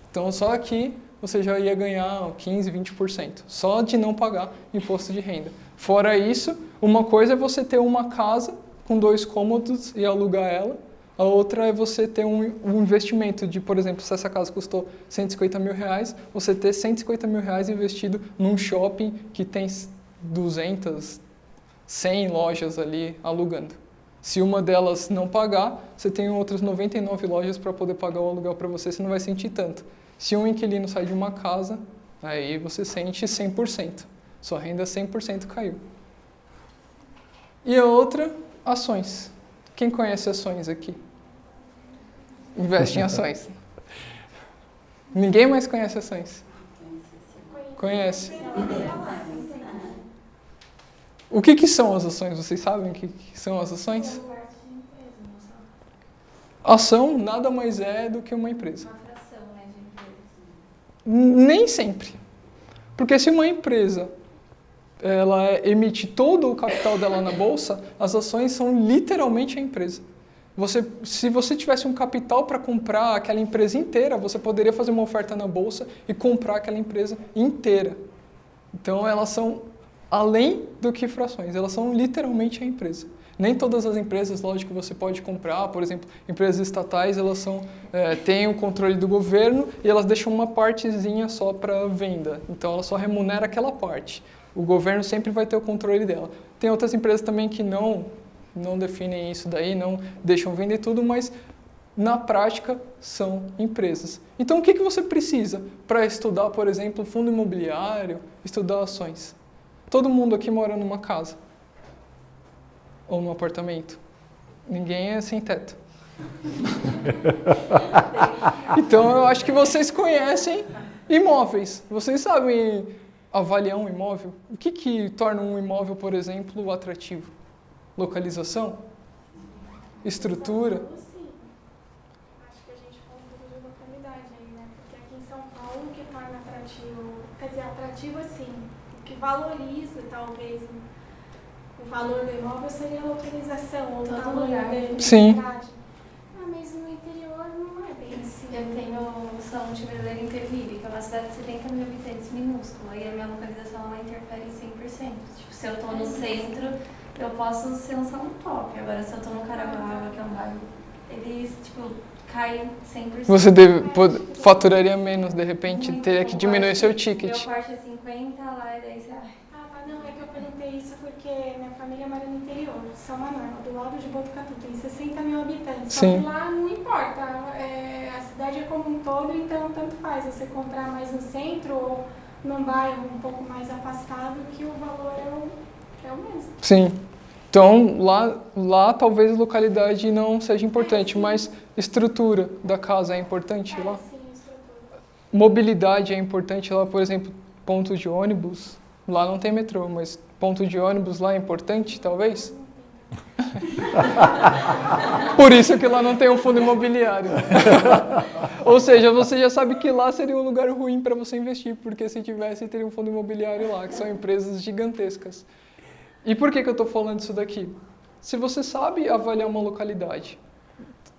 Então só aqui você já ia ganhar 15%, 20%, só de não pagar imposto de renda. Fora isso, uma coisa é você ter uma casa com 2 cômodos e alugar ela, a outra é você ter um investimento de, por exemplo, se essa casa custou R$150 mil, você ter R$150 mil investido num shopping que tem 200, 100 lojas ali alugando. Se uma delas não pagar, você tem outras 99 lojas para poder pagar o aluguel para você, você não vai sentir tanto. Se um inquilino sai de uma casa, aí você sente 100%. Sua renda 100% caiu. E a outra, ações. Quem conhece ações aqui? Investe em ações. Ninguém mais conhece ações? Conhece. O que são as ações? Vocês sabem o que são as ações? Ação nada mais é do que uma empresa. Uma fração, né, de empresa. Nem sempre. Porque se uma empresa ela emite todo o capital dela na bolsa, as ações são literalmente a empresa. Se você tivesse um capital para comprar aquela empresa inteira, você poderia fazer uma oferta na bolsa e comprar aquela empresa inteira. Então elas são além do que frações, elas são literalmente a empresa. Nem todas as empresas, lógico, você pode comprar, por exemplo, empresas estatais, elas têm o controle do governo e elas deixam uma partezinha só para venda. Então ela só remunera aquela parte. O governo sempre vai ter o controle dela. Tem outras empresas também que não definem isso daí, não deixam vender tudo, mas na prática são empresas. Então o que você precisa para estudar, por exemplo, fundo imobiliário, estudar ações? Todo mundo aqui mora numa casa ou num apartamento. Ninguém é sem teto. Então eu acho que vocês conhecem imóveis. Vocês sabem avaliar um imóvel? O que torna um imóvel, por exemplo, atrativo? Localização? Estrutura? Sim. Acho que a gente falou um pouco de localidade aí, né? Porque aqui em São Paulo o que torna atrativo, quer dizer, atrativo assim, o que valoriza talvez o valor do imóvel seria a localização, ou o Todo tamanho lugar. dele. Sim. Cidade. Ah, mas no interior não é bem assim. Eu tenho São Tiverleiro em Tevire, que é uma cidade de 70 mil habitantes, minúscula, e a minha localização ela interfere em 100%. Tipo, se eu tô no centro, eu posso ser um salão top. Agora, se eu tô no Caraguá, que é um bairro, ele, tipo, cai 100%. Você faturaria menos, de repente, Muito. teria que diminuir seu ticket. Meu corte é 50, lá é 10 reais. Ah, tá, não, é que eu perguntei isso porque minha família mora no interior, São Manuel, do lado de Botucatu, tem 60 mil habitantes. Sim. Só que lá não importa, a cidade é como um todo, então tanto faz você comprar mais no centro ou num bairro um pouco mais afastado, que o valor é o mesmo. Sim. Então, lá talvez a localidade não seja importante, mas estrutura da casa é importante lá? Sim, estrutura. Mobilidade é importante lá, por exemplo, pontos de ônibus. Lá não tem metrô, mas ponto de ônibus lá é importante, talvez? Por isso que lá não tem um fundo imobiliário. Ou seja, você já sabe que lá seria um lugar ruim para você investir, porque se tivesse, teria um fundo imobiliário lá, que são empresas gigantescas. E por que eu estou falando isso daqui? Se você sabe avaliar uma localidade,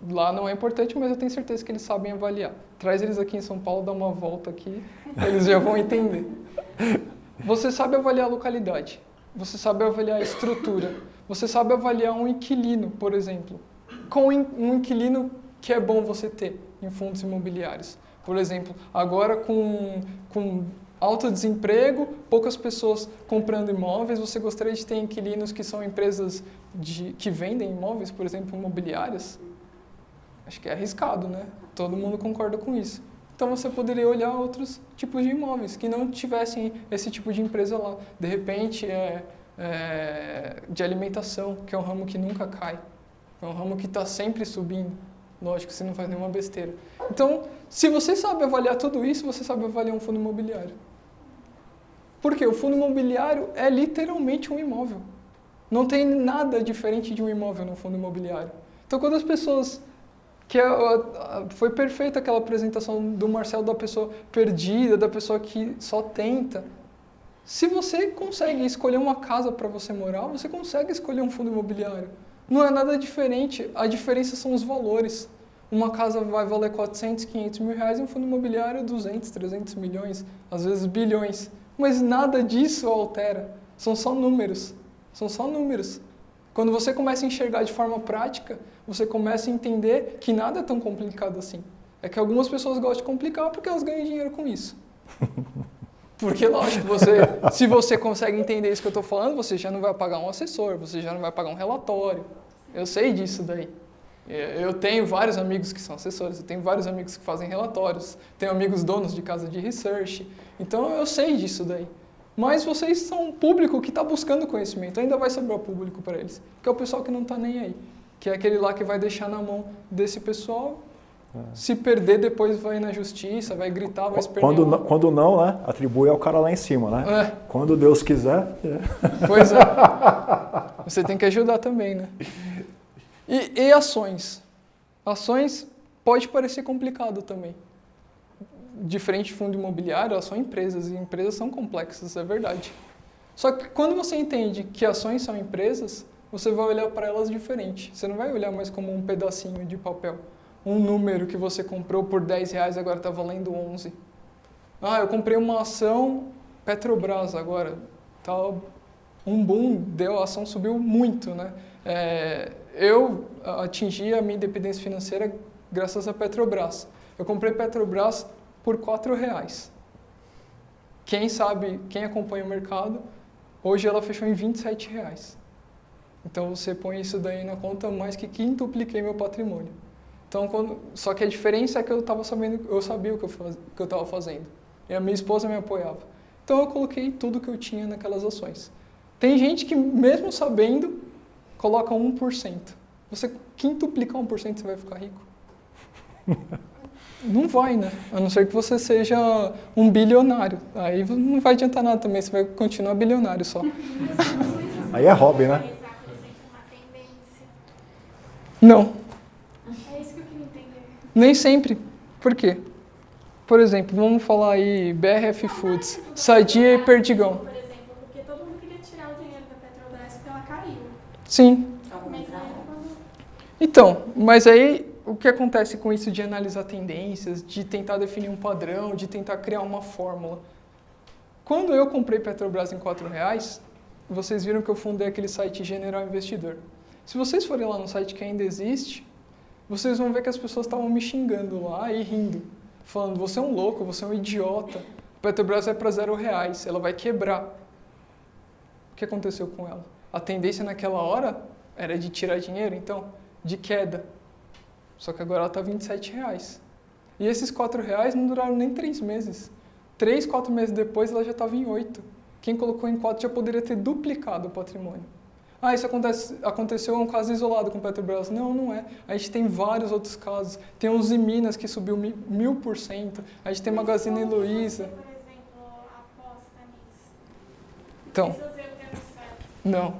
lá não é importante, mas eu tenho certeza que eles sabem avaliar. Traz eles aqui em São Paulo, dá uma volta aqui, eles já vão entender. Você sabe avaliar a localidade, você sabe avaliar a estrutura, você sabe avaliar um inquilino, por exemplo. Com um inquilino que é bom você ter em fundos imobiliários. Por exemplo, agora com alto desemprego, poucas pessoas comprando imóveis, você gostaria de ter inquilinos que são empresas que vendem imóveis, por exemplo, imobiliárias? Acho que é arriscado, né? Todo mundo concorda com isso. Então você poderia olhar outros tipos de imóveis que não tivessem esse tipo de empresa lá. De repente, de alimentação, que é um ramo que nunca cai. É um ramo que está sempre subindo. Lógico, você não faz nenhuma besteira. Então, se você sabe avaliar tudo isso, você sabe avaliar um fundo imobiliário. Por quê? O fundo imobiliário é literalmente um imóvel. Não tem nada diferente de um imóvel no fundo imobiliário. Então, quando as pessoas... foi perfeita aquela apresentação do Marcelo da pessoa perdida, da pessoa que só tenta. Se você consegue escolher uma casa para você morar, você consegue escolher um fundo imobiliário. Não é nada diferente, a diferença são os valores. Uma casa vai valer 400, 500 mil reais e um fundo imobiliário 200, 300 milhões, às vezes bilhões. Mas nada disso altera, são só números. São só números. Quando você começa a enxergar de forma prática, você começa a entender que nada é tão complicado assim. É que algumas pessoas gostam de complicar porque elas ganham dinheiro com isso. Porque, lógico, se você consegue entender isso que eu estou falando, você já não vai pagar um assessor, você já não vai pagar um relatório. Eu sei disso daí. Eu tenho vários amigos que são assessores, eu tenho vários amigos que fazem relatórios, tenho amigos donos de casa de research. Então, eu sei disso daí. Mas vocês são um público que está buscando conhecimento, ainda vai sobrar público para eles, que é o pessoal que não está nem aí, que é aquele lá que vai deixar na mão desse pessoal, se perder depois vai na justiça, vai gritar, vai espernear. Quando não, né, atribui ao cara lá em cima, né? Quando Deus quiser... Pois é, você tem que ajudar também, né? E ações? Ações pode parecer complicado também. Diferente de fundo imobiliário, elas são empresas, e empresas são complexas, é verdade. Só que quando você entende que ações são empresas, você vai olhar para elas diferente. Você não vai olhar mais como um pedacinho de papel. Um número que você comprou por 10 reais agora está valendo 11. Ah, eu comprei uma ação Petrobras agora. Tá um boom, a ação subiu muito, né? Eu atingi a minha independência financeira graças a Petrobras. Eu comprei Petrobras por R$4. Quem acompanha o mercado, hoje ela fechou em R$27. Então você põe isso daí na conta, mais que quintupliquei meu patrimônio. Então, só que a diferença é que eu sabia o que eu estava fazendo. E a minha esposa me apoiava. Então eu coloquei tudo que eu tinha naquelas ações. Tem gente que, mesmo sabendo, coloca 1%. Você quintuplicar 1%, você vai ficar rico. Não vai, né? A não ser que você seja um bilionário. Aí não vai adiantar nada também, você vai continuar bilionário só. Aí é hobby, né? Realizar, por exemplo, uma tendência. Não, É isso que eu queria entender. nem sempre. Por quê? Por exemplo, vamos falar aí BRF Foods, Sadia e Perdigão. Por exemplo, porque todo mundo queria tirar o dinheiro da Petrobras porque ela caiu. Sim. Mas aí quando... Então, mas aí o que acontece com isso de analisar tendências, de tentar definir um padrão, de tentar criar uma fórmula? Quando eu comprei Petrobras em R$4, vocês viram que eu fundei aquele site General Investidor. Se vocês forem lá no site que ainda existe, vocês vão ver que as pessoas estavam me xingando lá e rindo, falando, você é um louco, você é um idiota, a Petrobras vai para R$0, ela vai quebrar. O que aconteceu com ela? A tendência naquela hora era de tirar dinheiro, então, de queda. Só que agora ela está R$27. E esses R$4 não duraram nem 3 meses. 3, 4 meses depois ela já estava em 8. Quem colocou em 4 já poderia ter duplicado o patrimônio. Ah, isso aconteceu um caso isolado com Petrobras. Não, não é. A gente tem vários outros casos. Tem o Uzi Minas que subiu 1000%. A gente tem Magazine Luiza. Você, por exemplo, aposta nisso. Então, Se você deu certo. não.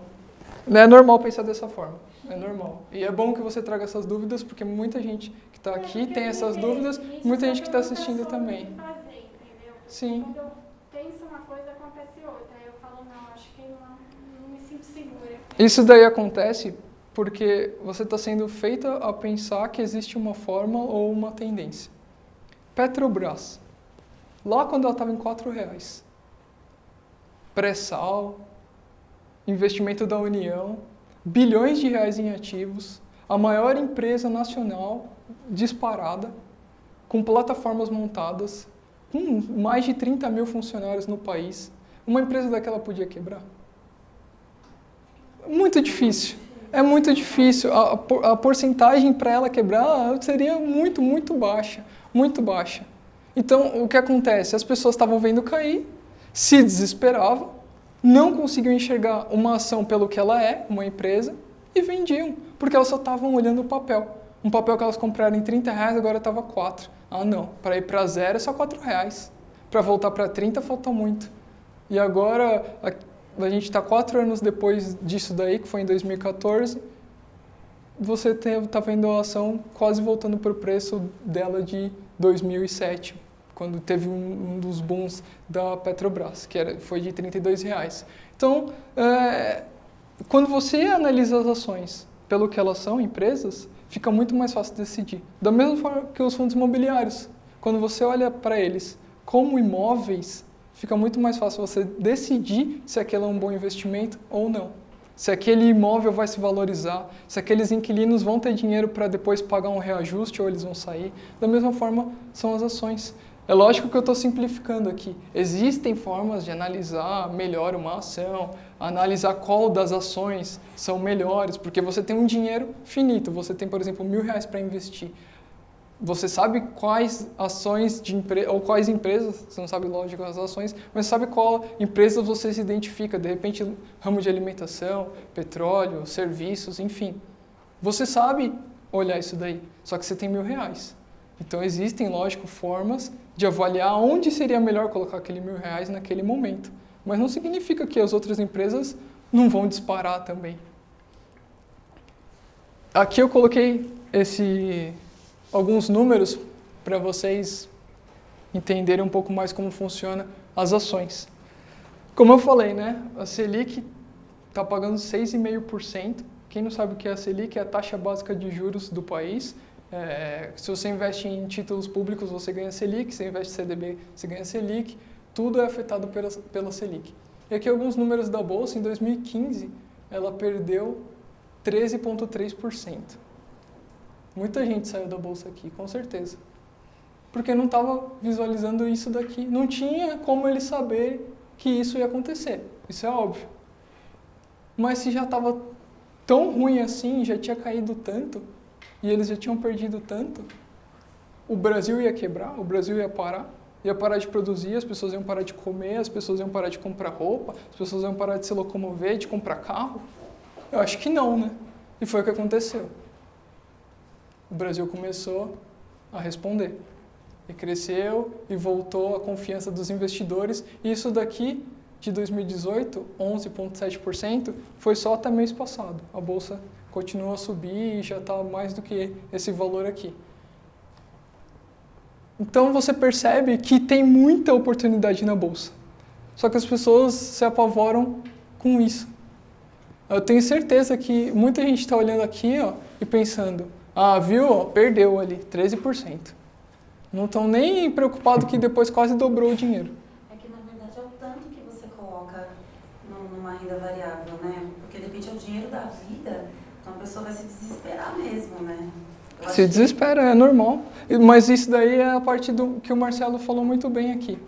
Não é normal pensar dessa forma. É normal. E é bom que você traga essas dúvidas, porque muita gente que está aqui tem essas dúvidas, muita gente que está assistindo também. Fazer, entendeu? Sim. Quando eu penso uma coisa, acontece outra. Aí eu falo, não, acho que não me sinto segura. Isso daí acontece porque você está sendo feita a pensar que existe uma forma ou uma tendência. Petrobras. Lá quando ela estava em R$4. Pré-sal, investimento da União, bilhões de reais em ativos, a maior empresa nacional disparada, com plataformas montadas, com mais de 30 mil funcionários no país. Uma empresa daquela podia quebrar? Muito difícil. É muito difícil. A porcentagem para ela quebrar seria muito, muito baixa. Muito baixa. Então, o que acontece? As pessoas estavam vendo cair, se desesperavam, não conseguiam enxergar uma ação pelo que ela é, uma empresa, e vendiam, porque elas só estavam olhando o papel. Um papel que elas compraram em R$30, agora estava 4. Ah, não. Para ir para 0 é só R$4. Para voltar para 30 falta muito. E agora, a gente está 4 anos depois disso daí, que foi em 2014, você está vendo a ação quase voltando para o preço dela de 2007, quando teve um dos booms da Petrobras, que foi de R$32. Então, quando você analisa as ações pelo que elas são, empresas, fica muito mais fácil decidir. Da mesma forma que os fundos imobiliários. Quando você olha para eles como imóveis, fica muito mais fácil você decidir se aquele é um bom investimento ou não. Se aquele imóvel vai se valorizar, se aqueles inquilinos vão ter dinheiro para depois pagar um reajuste ou eles vão sair. Da mesma forma, são as ações. É lógico que eu estou simplificando aqui. Existem formas de analisar melhor uma ação, analisar qual das ações são melhores, porque você tem um dinheiro finito. Você tem, por exemplo, R$1.000 para investir. Você sabe quais ações de ou quais empresas, você não sabe, lógico, as ações, mas sabe qual empresa você se identifica, de repente, ramo de alimentação, petróleo, serviços, enfim. Você sabe olhar isso daí, só que você tem R$1.000. Então, existem, lógico, formas de avaliar onde seria melhor colocar aquele R$1.000 naquele momento. Mas não significa que as outras empresas não vão disparar também. Aqui eu coloquei alguns números para vocês entenderem um pouco mais como funciona as ações. Como eu falei, né, a Selic está pagando 6,5%. Quem não sabe o que é a Selic, é a taxa básica de juros do país. Se você investe em títulos públicos, você ganha Selic. Se você investe em CDB, você ganha Selic. Tudo é afetado pela Selic. E aqui alguns números da Bolsa. Em 2015, ela perdeu 13,3%. Muita gente saiu da Bolsa aqui, com certeza. Porque não estava visualizando isso daqui. Não tinha como eles saberem que isso ia acontecer. Isso é óbvio. Mas se já estava tão ruim assim, já tinha caído tanto, e eles já tinham perdido tanto, o Brasil ia quebrar, o Brasil ia parar de produzir, as pessoas iam parar de comer, as pessoas iam parar de comprar roupa, as pessoas iam parar de se locomover, de comprar carro. Eu acho que não, né? E foi o que aconteceu. O Brasil começou a responder. E cresceu e voltou a confiança dos investidores. E isso daqui, de 2018, 11,7%, foi só até mês passado. A Bolsa continua a subir e já está mais do que esse valor aqui. Então você percebe que tem muita oportunidade na Bolsa. Só que as pessoas se apavoram com isso. Eu tenho certeza que muita gente está olhando aqui, ó, e pensando, viu, ó, perdeu ali, 13%. Não estão nem preocupados que depois quase dobrou o dinheiro. É que, na verdade, é o tanto que você coloca numa renda variável, né? Porque, de repente, é o dinheiro da vida, então a pessoa vai se desesperar mesmo, né? Se desespera, é normal. Mas isso daí é a parte do que o Marcelo falou muito bem aqui.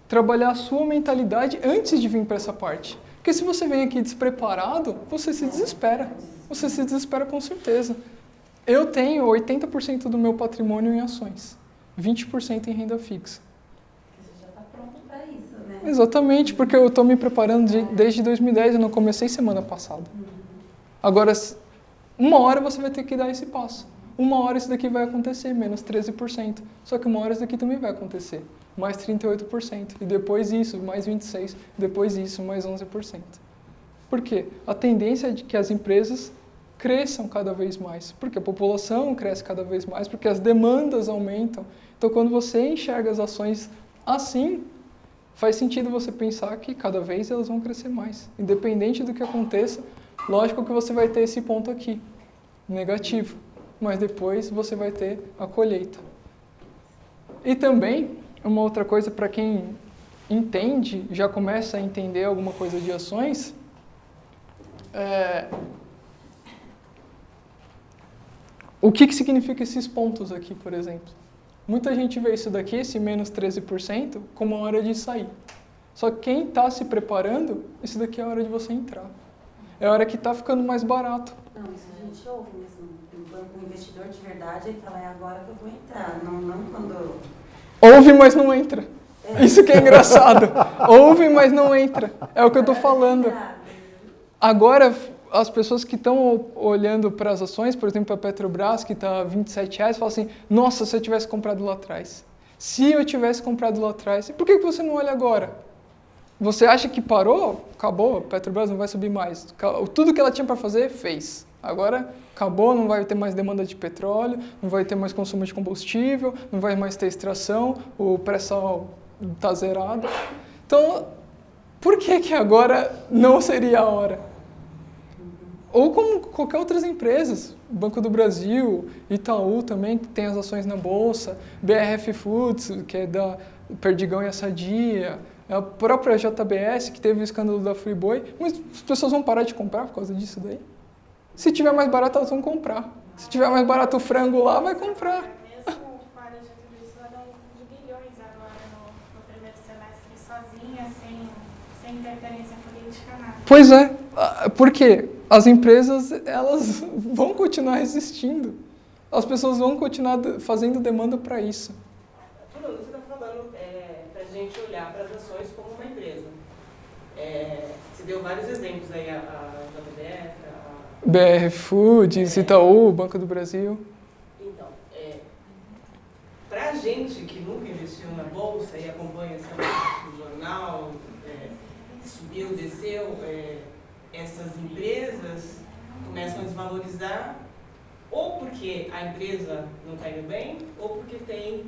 Trabalhar a sua mentalidade antes de vir para essa parte. Porque se você vem aqui despreparado, você se desespera. Você se desespera com certeza. Eu tenho 80% do meu patrimônio em ações. 20% em renda fixa. Você já está pronto para isso, né? Exatamente, porque eu estou me preparando desde 2010, eu não comecei semana passada. Agora, uma hora você vai ter que dar esse passo. Uma hora isso daqui vai acontecer, menos 13%. Só que uma hora isso daqui também vai acontecer, mais 38%. E depois isso, mais 26%. Depois isso, mais 11%. Por quê? A tendência é de que as empresas cresçam cada vez mais, porque a população cresce cada vez mais, porque as demandas aumentam. Então, quando você enxerga as ações assim, faz sentido você pensar que cada vez elas vão crescer mais. Independente do que aconteça, lógico que você vai ter esse ponto aqui, negativo, mas depois você vai ter a colheita. E também, uma outra coisa para quem entende, já começa a entender alguma coisa de ações, o que significa esses pontos aqui, por exemplo? Muita gente vê isso daqui, esse menos 13%, como a hora de sair. Só que quem está se preparando, isso daqui é a hora de você entrar. É a hora que está ficando mais barato. Não, isso a gente ouve mesmo. Um investidor de verdade, ele fala, é agora que eu vou entrar, não quando... Ouve, mas não entra. Isso que é engraçado. Ouve, mas não entra. É o que eu estou falando. Agora, as pessoas que estão olhando para as ações, por exemplo, a Petrobras, que está a R$27, falam assim, nossa, se eu tivesse comprado lá atrás. Se eu tivesse comprado lá atrás. Por que você não olha agora? Você acha que parou? Acabou, a Petrobras não vai subir mais. Tudo que ela tinha para fazer, fez. Agora, acabou, não vai ter mais demanda de petróleo, não vai ter mais consumo de combustível, não vai mais ter extração, o pré-sal está zerado. Então, por que agora não seria a hora? Ou como qualquer outras empresas, Banco do Brasil, Itaú também, que tem as ações na Bolsa, BRF Foods, que é da Perdigão e a Sadia, a própria JBS, que teve o escândalo da Friboi, mas as pessoas vão parar de comprar por causa disso daí? Se tiver mais barato, elas vão comprar. Se tiver mais barato o frango lá, vai comprar. Mesmo fora de tudo isso, ela dá de bilhões agora no primeiro semestre sozinha, sem interferência política, nada. Pois é, porque as empresas elas vão continuar existindo. As pessoas vão continuar fazendo demanda para isso. Bruno, você está falando para a gente olhar para as ações como uma empresa. Você deu vários exemplos aí, a JBF, BR Foods, Itaú, Banco do Brasil. Então, para a gente que nunca investiu na Bolsa e acompanha o jornal, subiu, desceu, essas empresas começam a desvalorizar ou porque a empresa não está indo bem ou porque tem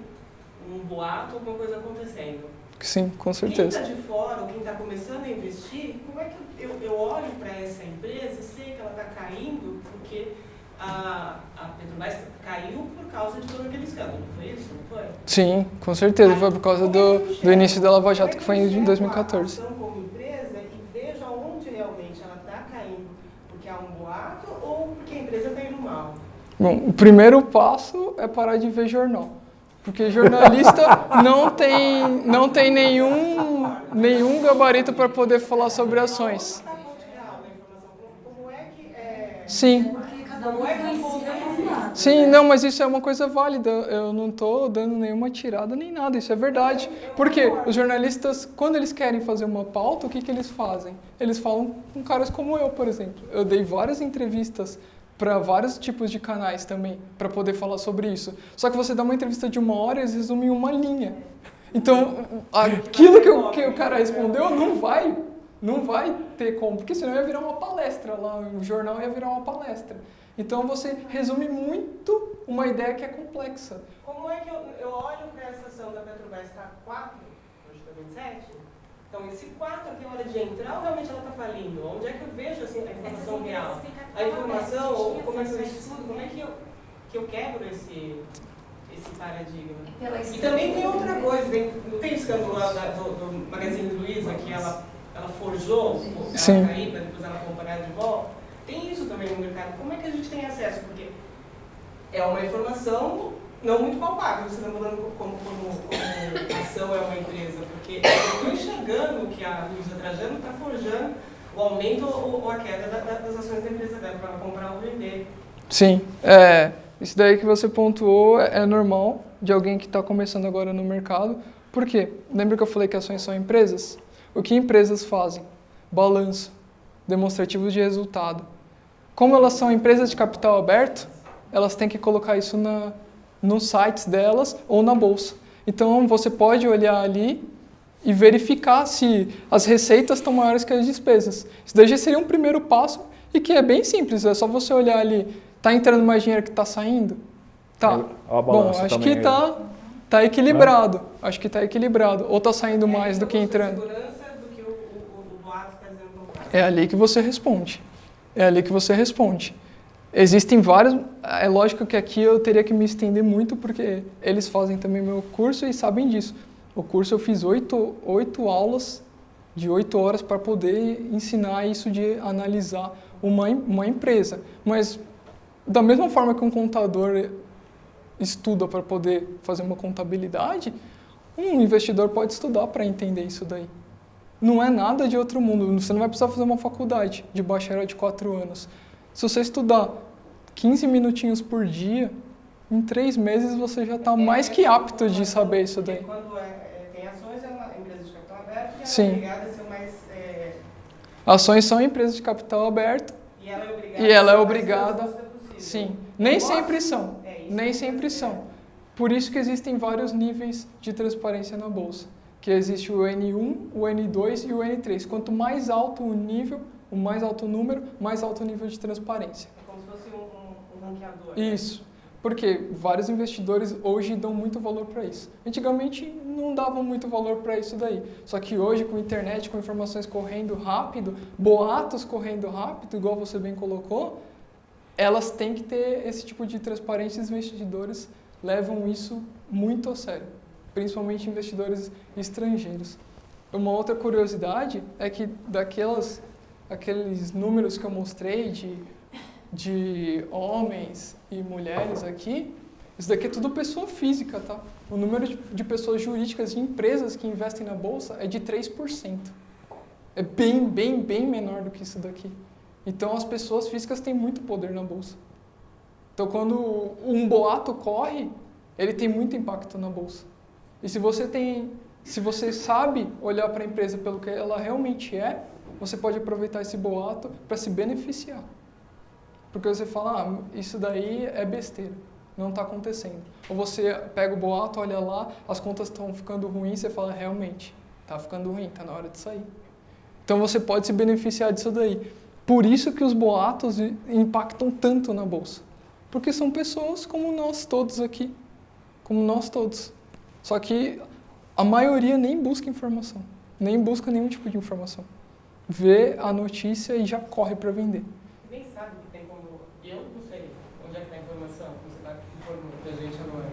um boato ou alguma coisa acontecendo. Sim, com Quem certeza. está de fora ou quem está começando a investir, como é que eu olho para essa empresa e sei que ela está caindo porque a Petrobras caiu por causa de todo aquele escândalo, não foi isso? Não foi? Sim, com certeza. Foi por causa do início da Lava Jato, que foi em 2014. Como empresa e vejo aonde realmente ela está caindo porque há um boato ou porque a empresa está indo mal. Bom, o primeiro passo é parar de ver jornal. Porque jornalista não tem nenhum gabarito para poder falar sobre ações. Sim. Sim, não, mas isso é uma coisa válida. Eu não estou dando nenhuma tirada nem nada, isso é verdade. Porque os jornalistas, quando eles querem fazer uma pauta, o que eles fazem? Eles falam com caras como eu, por exemplo. Eu dei várias entrevistas para vários tipos de canais também, para poder falar sobre isso. Só que você dá uma entrevista de 1 hora e eles resumem em 1 linha. Então, aquilo que o cara respondeu não vai ter como, porque senão ia virar uma palestra lá, o jornal ia virar uma palestra. Então você resume muito uma ideia que é complexa. Como é que eu olho para essa ação da Petrobras, está 4, hoje está 27? Então, esse 4 aqui, a hora de entrar, ou realmente ela está falindo? Onde é que eu vejo assim, a informação real? A informação, ou como é que eu estudo, como é que eu quebro esse paradigma? E também tem outra coisa, não tem o escândalo lá do Magazine Luiza, que ela forjou, ela cair para depois ela comprar de volta? Tem isso também no mercado. Como é que a gente tem acesso? Porque é uma informação não muito palpável, você está falando como ação é uma empresa, porque eu estou enxergando que a Luiza Trajano está forjando o aumento ou a queda das ações da empresa dela para comprar ou vender. Sim, isso daí que você pontuou é normal de alguém que está começando agora no mercado. Por quê? Lembra que eu falei que ações são empresas? O que empresas fazem? Balanço, demonstrativos de resultado. Como elas são empresas de capital aberto, elas têm que colocar isso nos sites delas ou na bolsa. Então você pode olhar ali e verificar se as receitas estão maiores que as despesas. Isso daí já seria um primeiro passo e que é bem simples, é só você olhar ali, está entrando mais dinheiro que está saindo? Tá. Bom, acho que está equilibrado. Acho que está equilibrado. Ou está saindo mais do que entrando. É ali que você responde. É ali que você responde. Existem vários... É lógico que aqui eu teria que me estender muito, porque eles fazem também meu curso e sabem disso. O curso eu fiz 8 aulas de 8 horas para poder ensinar isso de analisar uma empresa. Mas da mesma forma que um contador estuda para poder fazer uma contabilidade, um investidor pode estudar para entender isso daí. Não é nada de outro mundo. Você não vai precisar fazer uma faculdade de bacharel de 4 anos. Se você estudar 15 minutinhos por dia, em 3 meses você já está mais que apto de saber isso daí. Quando tem ações, é uma empresa de capital aberto e ela Sim. é obrigada a ser mais... Ações são empresas de capital aberto E ela é obrigada, a ser mais robusta possível. Sim. Nem sempre são. Nem sempre são. Por isso que existem vários níveis de transparência na bolsa. Que existe o N1, o N2 e o N3. Quanto mais alto o nível, o mais alto o número, mais alto o nível de transparência. É como se fosse um ranqueador. Isso. Porque vários investidores hoje dão muito valor para isso. Antigamente não davam muito valor para isso daí. Só que hoje, com a internet, com informações correndo rápido, boatos correndo rápido, igual você bem colocou, elas têm que ter esse tipo de transparência e os investidores levam isso muito a sério. Principalmente investidores estrangeiros. Uma outra curiosidade é que aqueles números que eu mostrei de homens e mulheres aqui, isso daqui é tudo pessoa física, tá? O número de pessoas jurídicas e empresas que investem na bolsa é de 3%. É bem menor do que isso daqui. Então as pessoas físicas têm muito poder na bolsa. Então quando um boato corre, ele tem muito impacto na bolsa. E se você sabe olhar para a empresa pelo que ela realmente é, você pode aproveitar esse boato para se beneficiar. Porque você fala, isso daí é besteira, não está acontecendo. Ou você pega o boato, olha lá, as contas estão ficando ruins, você fala, realmente, está ficando ruim, está na hora de sair. Então você pode se beneficiar disso daí. Por isso que os boatos impactam tanto na bolsa. Porque são pessoas como nós todos aqui, como nós todos. Só que a maioria nem busca informação, nem busca nenhum tipo de informação. Vê a notícia e já corre para vender. Nem sabe que tem como... Eu não sei onde é que está a informação, você está informando pra gente agora.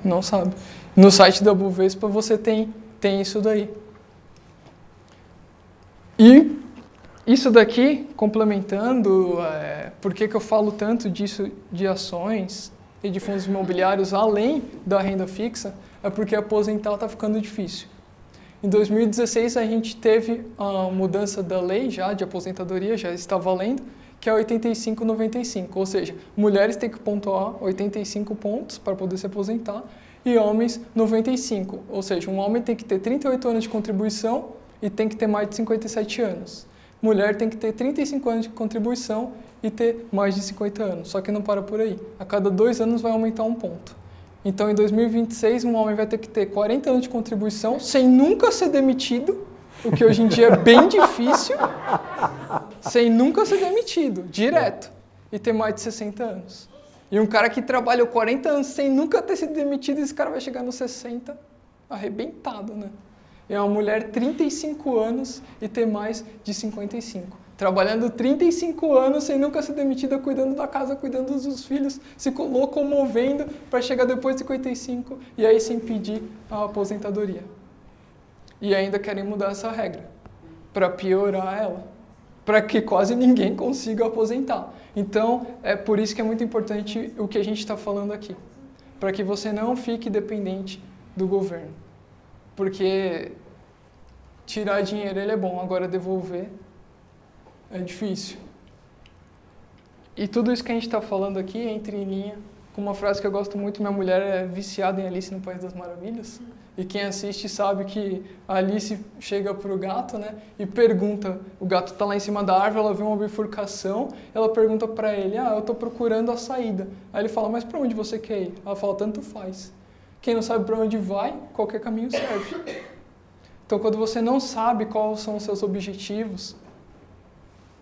Não sabe. No site da Bovespa você tem isso daí. E isso daqui, complementando, por que eu falo tanto disso de ações e de fundos imobiliários além da renda fixa, é porque aposentar está ficando difícil. Em 2016 a gente teve a mudança da lei já de aposentadoria, já está valendo, que é 85-95, ou seja, mulheres têm que pontuar 85 pontos para poder se aposentar e homens 95, ou seja, um homem tem que ter 38 anos de contribuição e tem que ter mais de 57 anos. mulher tem que ter 35 anos de contribuição e ter mais de 50 anos. Só que não para por aí. A cada 2 anos vai aumentar 1 ponto. Então, em 2026, um homem vai ter que ter 40 anos de contribuição sem nunca ser demitido, o que hoje em dia é bem difícil, sem nunca ser demitido, direto, e ter mais de 60 anos. E um cara que trabalhou 40 anos sem nunca ter sido demitido, esse cara vai chegar nos 60 arrebentado, né? E uma mulher 35 anos e ter mais de 55. Trabalhando 35 anos sem nunca ser demitida, cuidando da casa, cuidando dos filhos, se locomovendo para chegar depois de 55 e aí sim pedir a aposentadoria. E ainda querem mudar essa regra para piorar ela, para que quase ninguém consiga aposentar. Então, é por isso que é muito importante o que a gente está falando aqui, para que você não fique dependente do governo. Porque tirar dinheiro ele é bom, agora devolver é difícil. E tudo isso que a gente está falando aqui entra em linha com uma frase que eu gosto muito. Minha mulher é viciada em Alice no País das Maravilhas. E quem assiste sabe que a Alice chega pro gato, né? E pergunta, o gato está lá em cima da árvore, ela vê uma bifurcação, ela pergunta para ele, eu estou procurando a saída. Aí ele fala, mas para onde você quer ir? Ela fala, tanto faz. Quem não sabe para onde vai, qualquer caminho serve. Então, quando você não sabe quais são os seus objetivos,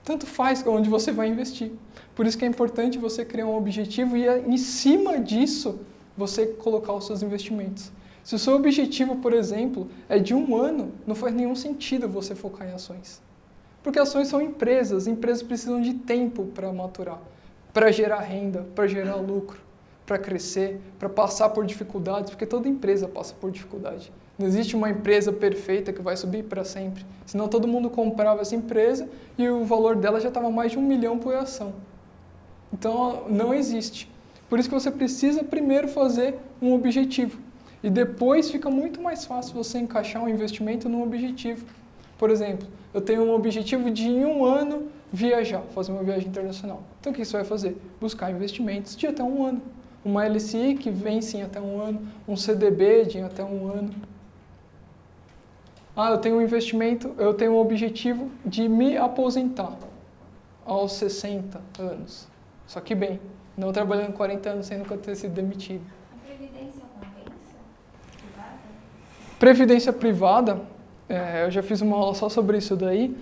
tanto faz onde você vai investir. Por isso que é importante você criar um objetivo e, em cima disso, você colocar os seus investimentos. Se o seu objetivo, por exemplo, é de 1 ano, não faz nenhum sentido você focar em ações. Porque ações são empresas precisam de tempo para maturar, para gerar renda, para gerar lucro, para crescer, para passar por dificuldades, porque toda empresa passa por dificuldade. Não existe uma empresa perfeita que vai subir para sempre. Senão todo mundo comprava essa empresa e o valor dela já estava mais de 1 milhão por ação. Então não existe. Por isso que você precisa primeiro fazer um objetivo. E depois fica muito mais fácil você encaixar um investimento num objetivo. Por exemplo, eu tenho um objetivo de em 1 ano viajar, fazer uma viagem internacional. Então o que você vai fazer? Buscar investimentos de até 1 ano. Uma LCI que vence em até 1 ano, um CDB de até 1 ano. Eu tenho eu tenho um objetivo de me aposentar aos 60 anos. Só que bem, não trabalhando 40 anos sem nunca ter sido demitido. A Previdência compensa? Privada? Previdência privada, eu já fiz uma aula só sobre isso daí,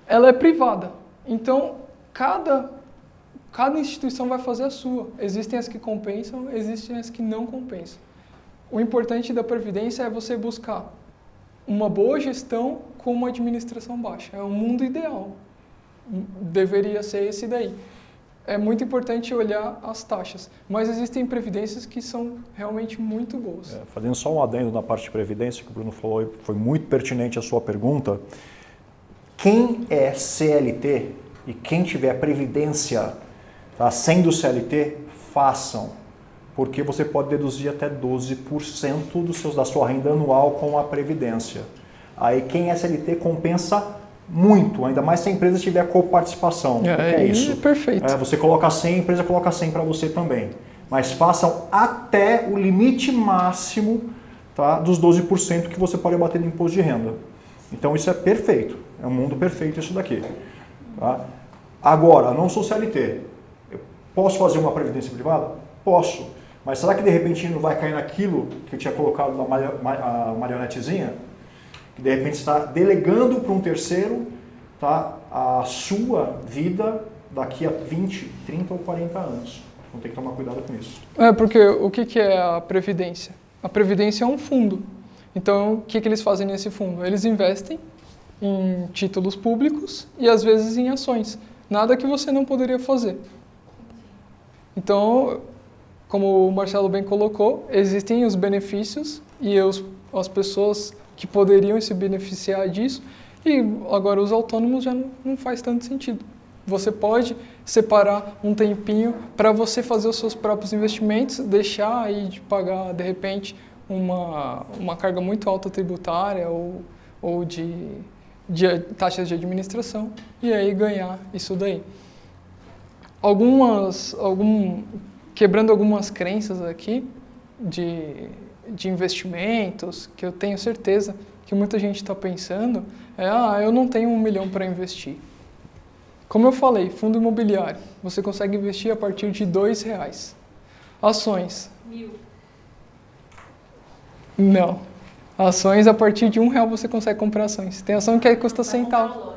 ela é privada. Então, cada instituição vai fazer a sua. Existem as que compensam, existem as que não compensam. O importante da Previdência é você buscar uma boa gestão com uma administração baixa. É o mundo ideal. Deveria ser esse daí. É muito importante olhar as taxas, mas existem previdências que são realmente muito boas. Fazendo só um adendo na parte de previdência, que o Bruno falou, foi muito pertinente a sua pergunta. Quem é CLT e quem tiver previdência, tá, sendo CLT, façam, porque você pode deduzir até 12% da sua renda anual com a previdência. Aí quem é CLT compensa muito, ainda mais se a empresa tiver coparticipação. É isso. Perfeito. Você coloca 100, a empresa coloca 100 para você também. Mas façam até o limite máximo, tá, dos 12% que você pode bater no imposto de renda. Então isso é perfeito, é um mundo perfeito isso daqui. Tá? Agora, não sou CLT, eu posso fazer uma previdência privada? Posso, mas será que de repente não vai cair naquilo que eu tinha colocado na marionetezinha? Que de repente está delegando para um terceiro, tá, a sua vida daqui a 20, 30 ou 40 anos. Então tem que tomar cuidado com isso. Porque o que é a Previdência? A Previdência é um fundo. Então, o que eles fazem nesse fundo? Eles investem em títulos públicos e às vezes em ações. Nada que você não poderia fazer. Então, como o Marcelo bem colocou, existem os benefícios e as pessoas que poderiam se beneficiar disso, e agora os autônomos já não faz tanto sentido. Você pode separar um tempinho para você fazer os seus próprios investimentos, deixar aí de pagar, de repente, uma carga muito alta tributária ou de taxas de administração, e aí ganhar isso daí. Quebrando algumas crenças aqui de investimentos, que eu tenho certeza que muita gente está pensando é, eu não tenho 1 milhão para investir. Como eu falei, fundo imobiliário, você consegue investir a partir de R$2. Ações. 1.000. Não. Ações, a partir de R$1 você consegue comprar ações. Tem ação que custa centavo.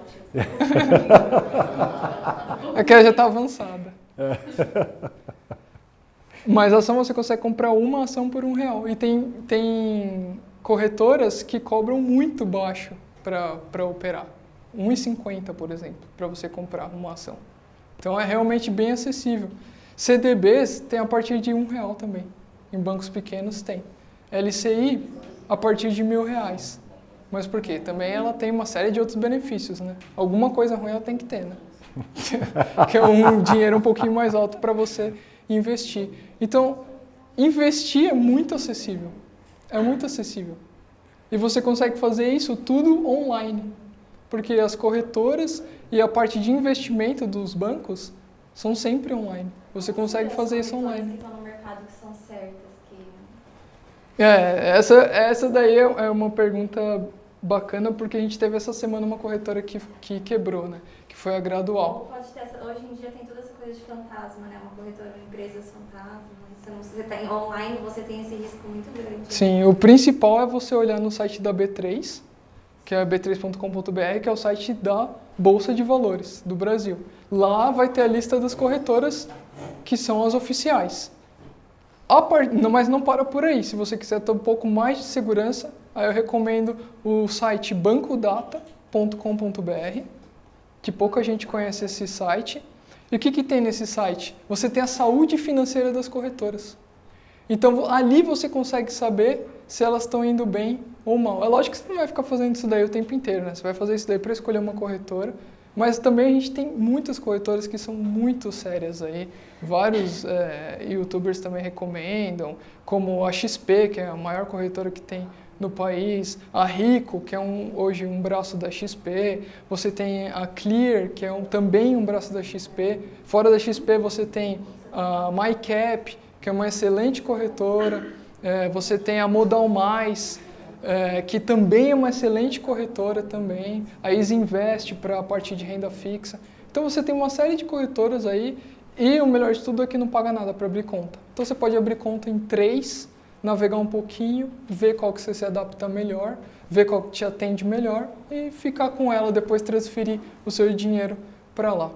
Aquela já está avançada. Mas ação você consegue comprar uma ação por R$1. E tem corretoras que cobram muito baixo para operar. R$1,50, por exemplo, para você comprar uma ação. Então é realmente bem acessível. CDBs tem a partir de R$1 também. Em bancos pequenos tem. LCI a partir de R$1.000. Mas por quê? Também ela tem uma série de outros benefícios, né? Alguma coisa ruim ela tem que ter, né? Que é um dinheiro um pouquinho mais alto para você investir. Então, investir é muito acessível. É muito acessível. E você consegue fazer isso tudo online. Porque as corretoras e a parte de investimento dos bancos são sempre online. Você consegue fazer isso online. Que estão no mercado que são certas, Essa daí é uma pergunta bacana, porque a gente teve essa semana uma corretora que quebrou, né? Que foi a Gradual. Pode ter hoje em dia tem toda essa coisa de fantasma, né? Uma corretora de empresas fantasma. Você tem online, você tem esse risco muito grande. Sim, o principal é você olhar no site da B3, que é b3.com.br, que é o site da Bolsa de Valores do Brasil. Lá vai ter a lista das corretoras que são as oficiais. Mas não para por aí. Se você quiser ter um pouco mais de segurança, aí eu recomendo o site bancodata.com.br, que pouca gente conhece esse site. E o que tem nesse site? Você tem a saúde financeira das corretoras. Então ali você consegue saber se elas estão indo bem ou mal. É lógico que você não vai ficar fazendo isso daí o tempo inteiro, né? Você vai fazer isso daí para escolher uma corretora. Mas também a gente tem muitas corretoras que são muito sérias aí. Vários youtubers também recomendam, como a XP, que é a maior corretora que tem no país, a Rico, que é hoje um braço da XP, você tem a Clear, que é também um braço da XP. Fora da XP você tem a MyCap, que é uma excelente corretora, você tem a Modal Mais, que também é uma excelente corretora também, a Easy Invest para a parte de renda fixa. Então você tem uma série de corretoras aí e o melhor de tudo é que não paga nada para abrir conta. Então você pode abrir conta em 3, navegar um pouquinho, ver qual que você se adapta melhor, ver qual que te atende melhor e ficar com ela, depois transferir o seu dinheiro para lá.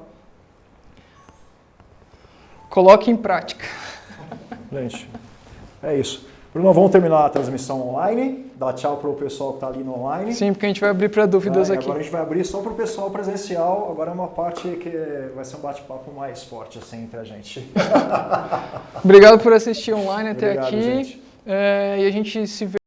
Coloque em prática. Gente, é isso. Bruno, vamos terminar a transmissão online. Dá tchau para o pessoal que está ali no online. Sim, porque a gente vai abrir para dúvidas aqui. Agora a gente vai abrir só para o pessoal presencial. Agora é uma parte que vai ser um bate-papo mais forte assim, entre a gente. Obrigado por assistir online até Obrigado, aqui. gente. E a gente se vê